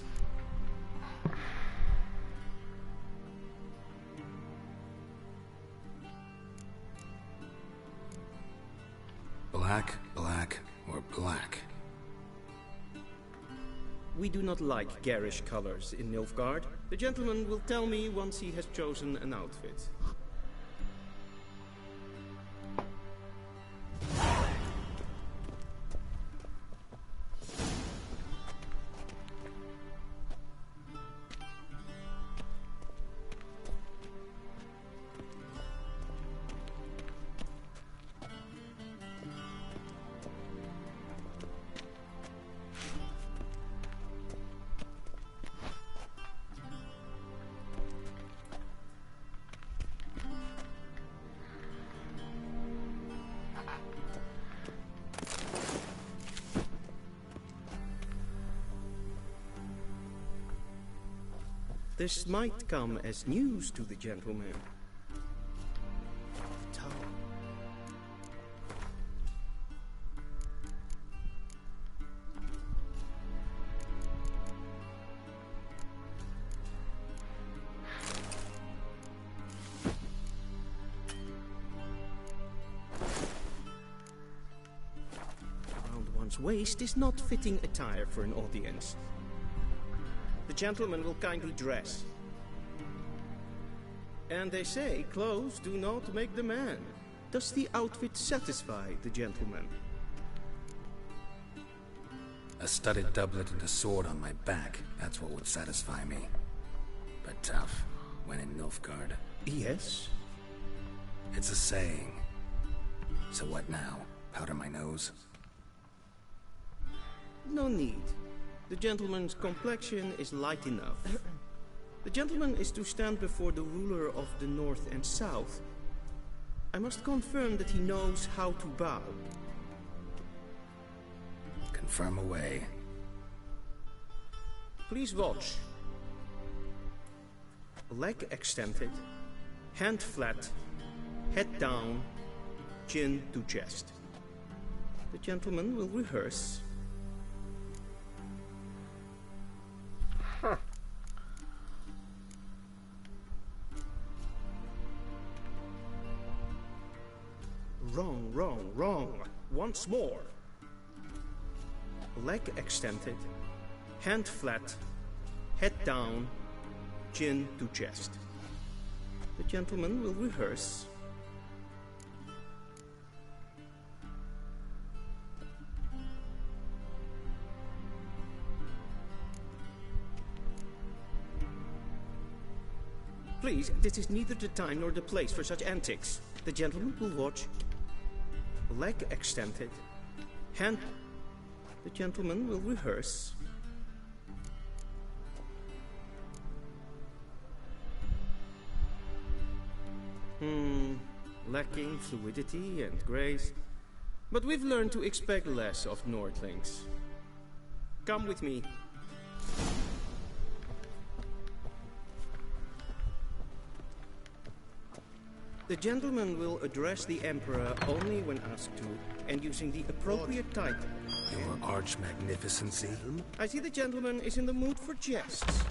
Black, black, or black? We do not like garish colors in Nilfgaard. The gentleman will tell me once he has chosen an outfit. This might come as news to the gentleman. Around one's waist is not fitting attire for an audience. The gentleman will kindly dress. And they say clothes do not make the man. Does the outfit satisfy the gentleman? A studded doublet and a sword on my back, that's what would satisfy me. But tough, when in Nilfgaard. Yes? It's a saying. So what now? Powder my nose? No need. The gentleman's complexion is light enough. The gentleman is to stand before the ruler of the North and South. I must confirm that he knows how to bow. Confirm away. Please watch. Leg extended, hand flat, head down, chin to chest. The gentleman will rehearse. Huh. Wrong, wrong, wrong. Once more. Leg extended, hand flat, head down, chin to chest. The gentleman will rehearse. Please, this is neither the time nor the place for such antics. The gentleman will watch. Leg extended, hand. The gentleman will rehearse. Lacking fluidity and grace. But we've learned to expect less of Nordlings. Come with me. The gentleman will address the Emperor only when asked to, and using the appropriate title. Your Arch-Magnificency? I see the gentleman is in the mood for jests.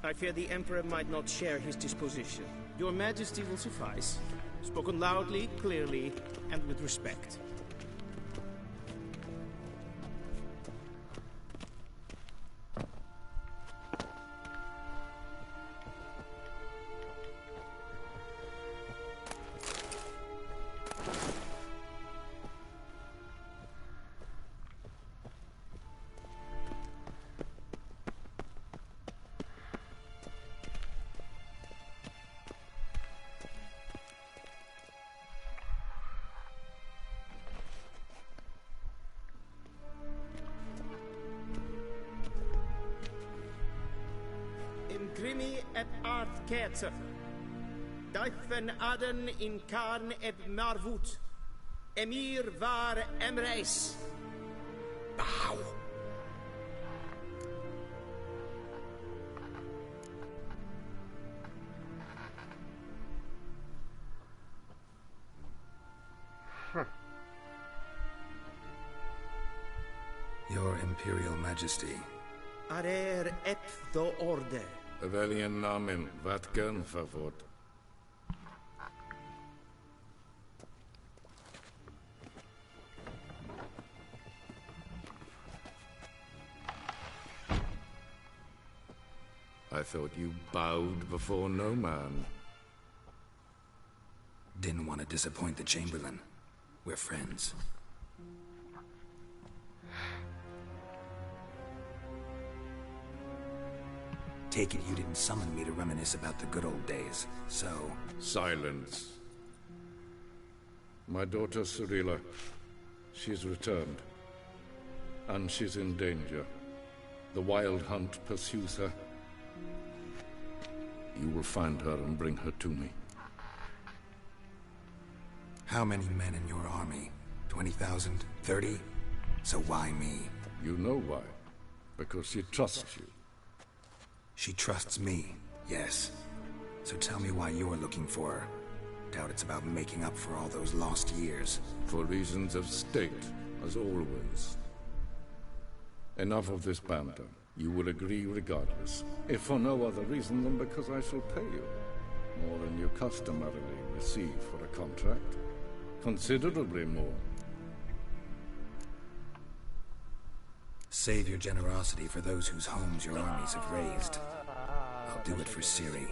I fear the Emperor might not share his disposition. Your Majesty will suffice. Spoken loudly, clearly, and with respect. Grimi et art ketzer. Duifen aden in karn eb marvoet. Emir var emreis. Bow. Your Imperial Majesty. Arer ep the orde. Welchen Namen? Wat gern favor? I thought you bowed before no man. Didn't want to disappoint the Chamberlain. We're friends. Take it you didn't summon me to reminisce about the good old days, so... Silence. My daughter Cyrilla, she's returned. And she's in danger. The Wild Hunt pursues her. You will find her and bring her to me. How many men in your army? 20,000? 30? So why me? You know why. Because she trusts you. She trusts me, yes. So tell me why you're looking for her. Doubt it's about making up for all those lost years. For reasons of state, as always. Enough of this banter. You will agree regardless. If for no other reason than because I shall pay you. More than you customarily receive for a contract. Considerably more. Save your generosity for those whose homes your armies have razed. I'll do it for Ciri,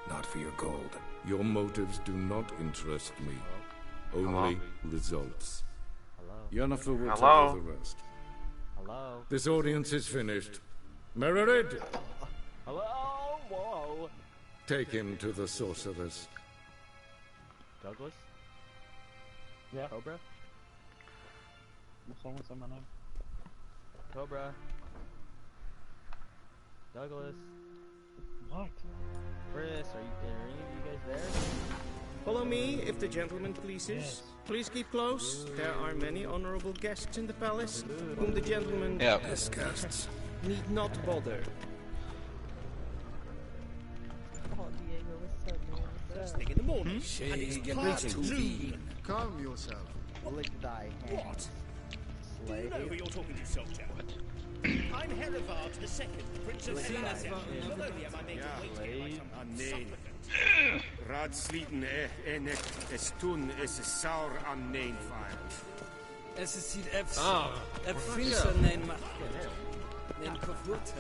not for your gold. Your motives do not interest me. Only results. Yennefer will tell you the rest. Hello? This audience is finished. Mererid! Hello? Whoa! Take him to the sorceress. Douglas? Yeah? Cobra? Someone say my name? Cobra. Douglas. What? Chris, are any of you guys there? Follow me, if the gentleman pleases. Yes. Please keep close. There are many honorable guests in the palace, whom the gentleman disgusts. Need not bother. Oh, Diego, what's up, man? first thing in the morning. And it's past 2. Calm yourself. Lick thy hand. What? Do you know who you're talking to, soldier? I'm Herivard II, Prince of Silas. Not only am I made to wait here like some supplicant. Ratsliten enek es tun es saur am nein file. Es ist die Fincher nein machen. Nein kaputt.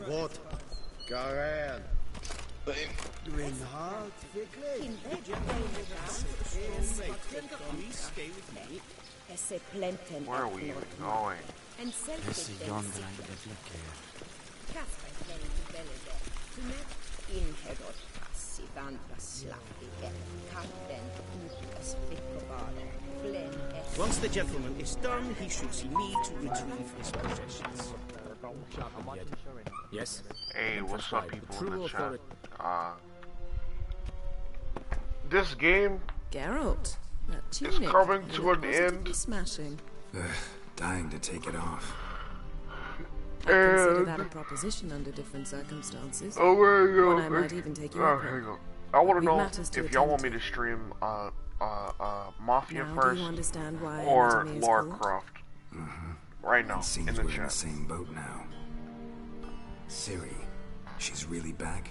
What? Garan. Doing hard, wirklich? Where are we even going? Once the gentleman is done, he should see me to retrieve his possessions. Yes? Hey, what's up, people in the chat? This game Geralt, is coming to an end. Smashing. Dying to take it off. I consider that a proposition under different circumstances. Oh, there you go. One I might even take you up on. I want to know if y'all want me to stream Mafia now, first do you understand why or Lara Croft. Right now, Seems in the we're chat. in the same boat now. Ciri, she's really back?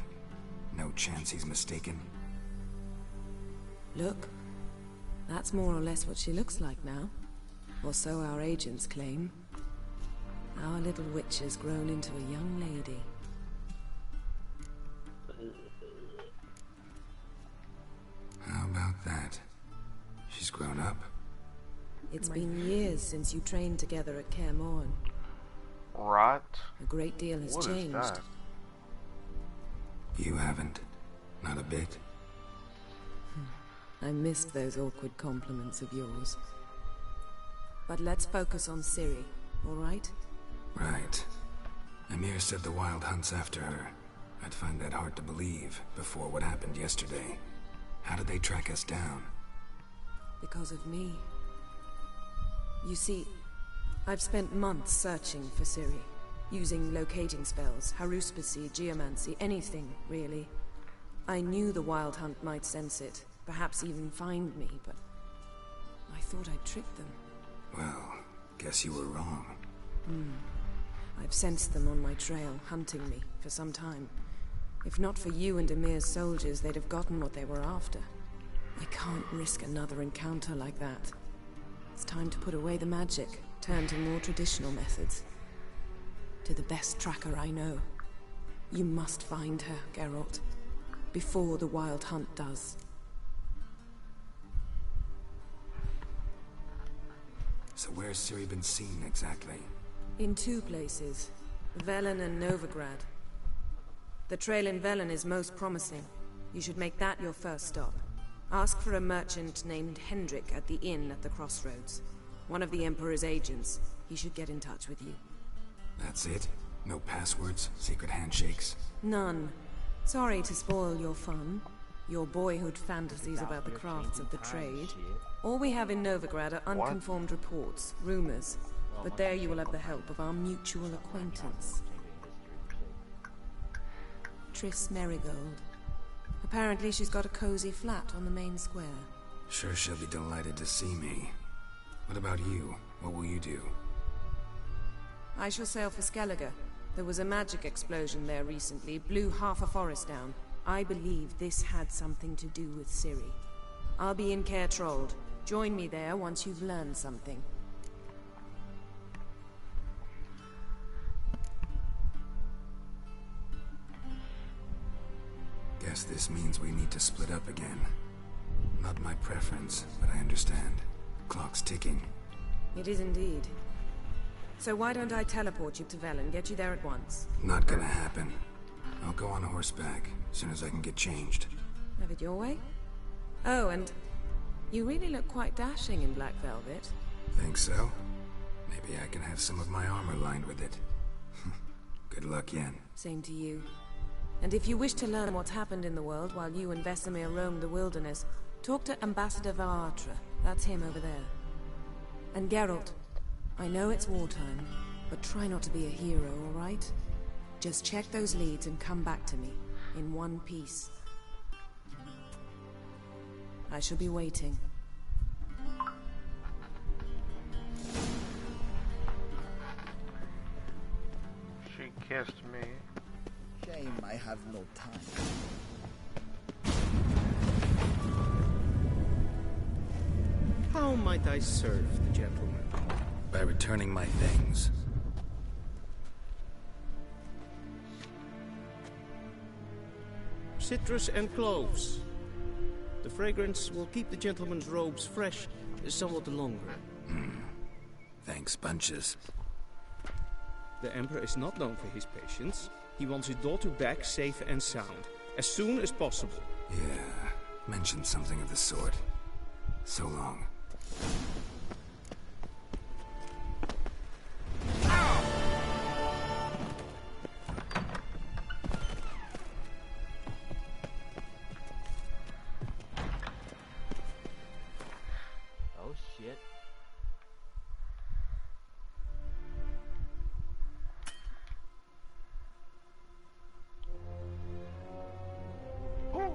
No chance he's mistaken? Look, that's more or less what she looks like now. Or so our agents claim. Our little witch has grown into a young lady. How about that? She's grown up? It's been years since you trained together at Kaer Morhen. Right? A great deal has changed. Is that? You haven't? Not a bit? I missed those awkward compliments of yours. But let's focus on Ciri, all right? Right. Emir said the Wild Hunt's after her. I'd find that hard to believe before what happened yesterday. How did they track us down? Because of me. You see, I've spent months searching for Ciri, using locating spells, haruspicy, geomancy, anything, really. I knew the Wild Hunt might sense it, perhaps even find me, but I thought I'd tricked them. Well, guess you were wrong. I've sensed them on my trail, hunting me, for some time. If not for you and Emir's soldiers, they'd have gotten what they were after. I can't risk another encounter like that. It's time to put away the magic, turn to more traditional methods. To the best tracker I know. You must find her, Geralt. Before the Wild Hunt does. So where's Ciri been seen exactly? In 2 places. Velen and Novigrad. The trail in Velen is most promising. You should make that your first stop. Ask for a merchant named Hendrik at the inn at the crossroads. One of the Emperor's agents. He should get in touch with you. That's it? No passwords? Secret handshakes? None. Sorry to spoil your fun. Your boyhood fantasies about the crafts of the trade. All we have in Novigrad are unconfirmed reports, rumors. But there you will have the help of our mutual acquaintance. Triss Merigold. Apparently she's got a cozy flat on the main square. Sure she'll be delighted to see me. What about you? What will you do? I shall sail for Skellige. There was a magic explosion there recently, blew half a forest down. I believe this had something to do with Ciri. I'll be in Caer Trold. Join me there once you've learned something. Guess this means we need to split up again. Not my preference, but I understand. Clock's ticking. It is indeed. So why don't I teleport you to Velen, get you there at once? Not gonna happen. I'll go on horseback, as soon as I can get changed. Have it your way? Oh, and you really look quite dashing in black velvet. Think so? Maybe I can have some of my armor lined with it. Good luck, Yen. Same to you. And if you wish to learn what's happened in the world while you and Vesemir roam the wilderness, talk to Ambassador Varatra. That's him over there. And Geralt, I know it's wartime, but try not to be a hero, all right? Just check those leads and come back to me, in one piece. I shall be waiting. She kissed me. Shame I have no time. How might I serve the gentleman? By returning my things. Citrus and cloves. The fragrance will keep the gentleman's robes fresh somewhat longer. Thanks, bunches. The Emperor is not known for his patience. He wants his daughter back safe and sound, as soon as possible. Yeah, mentioned something of the sort. So long. Oh shit. Oh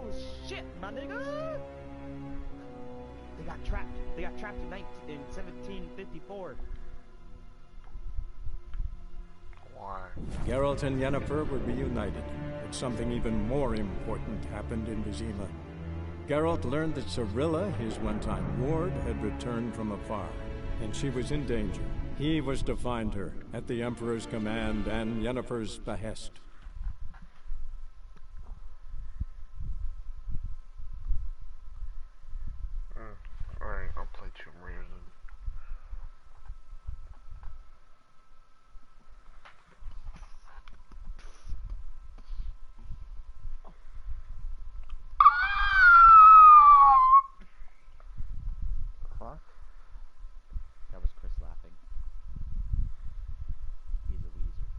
shit, my nigga! They got trapped. They got trapped in 1754. Why? Geralt and Yennefer were reunited, but something even more important happened in Vizima. Geralt learned that Cirilla, his one-time ward, had returned from afar, and she was in danger. He was to find her, at the Emperor's command and Yennefer's behest. Alright, I'll play Tomb Raider then. Fuck. That was Chris laughing. He's a weezer.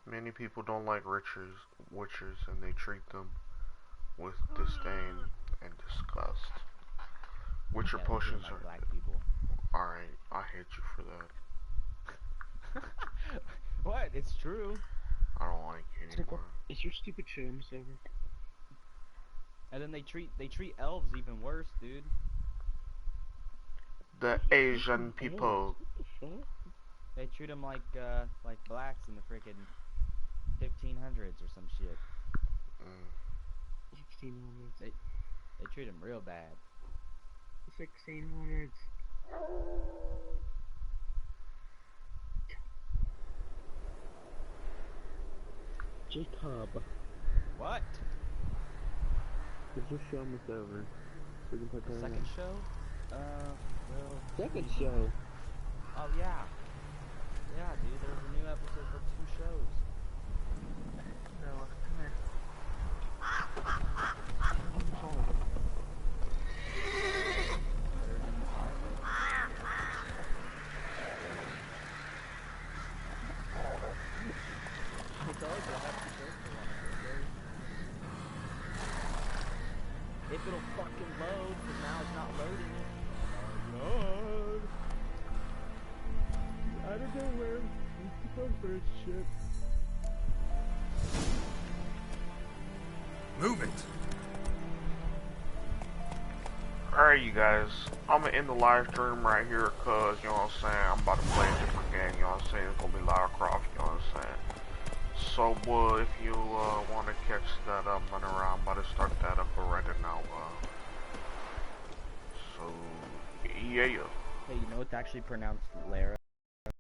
Many people don't like witchers, and they treat them with disdain and disgust. Witcher Yeah, potions like are black people. Alright, I hate you for that. What? It's true. I don't like you anymore. Is your stupid show almost over? And then they treat elves even worse, dude. The Asian people. They treat them like blacks in the frickin' 1500s or some shit. 1600s. They treat them real bad. 1600s. Jacob. What? Is your show almost over? We can put that Second in. show? Well... Second show? Oh, yeah. Yeah, dude, there's a new episode for 2 shows. Noah, come here. If it'll fucking load, because now it's not loading. Lord. I don't know where. It's the first shit. Move it. Alright, you guys. I'm gonna end the live stream right here, cause, you know what I'm saying, I'm about to play a different game, you know what I'm saying, it's gonna be Lara Croft, you know what I'm saying. So, if you, want to catch that up and around, I'm about to start that up already now, so, yeah. Hey, you know it's actually pronounced Lara?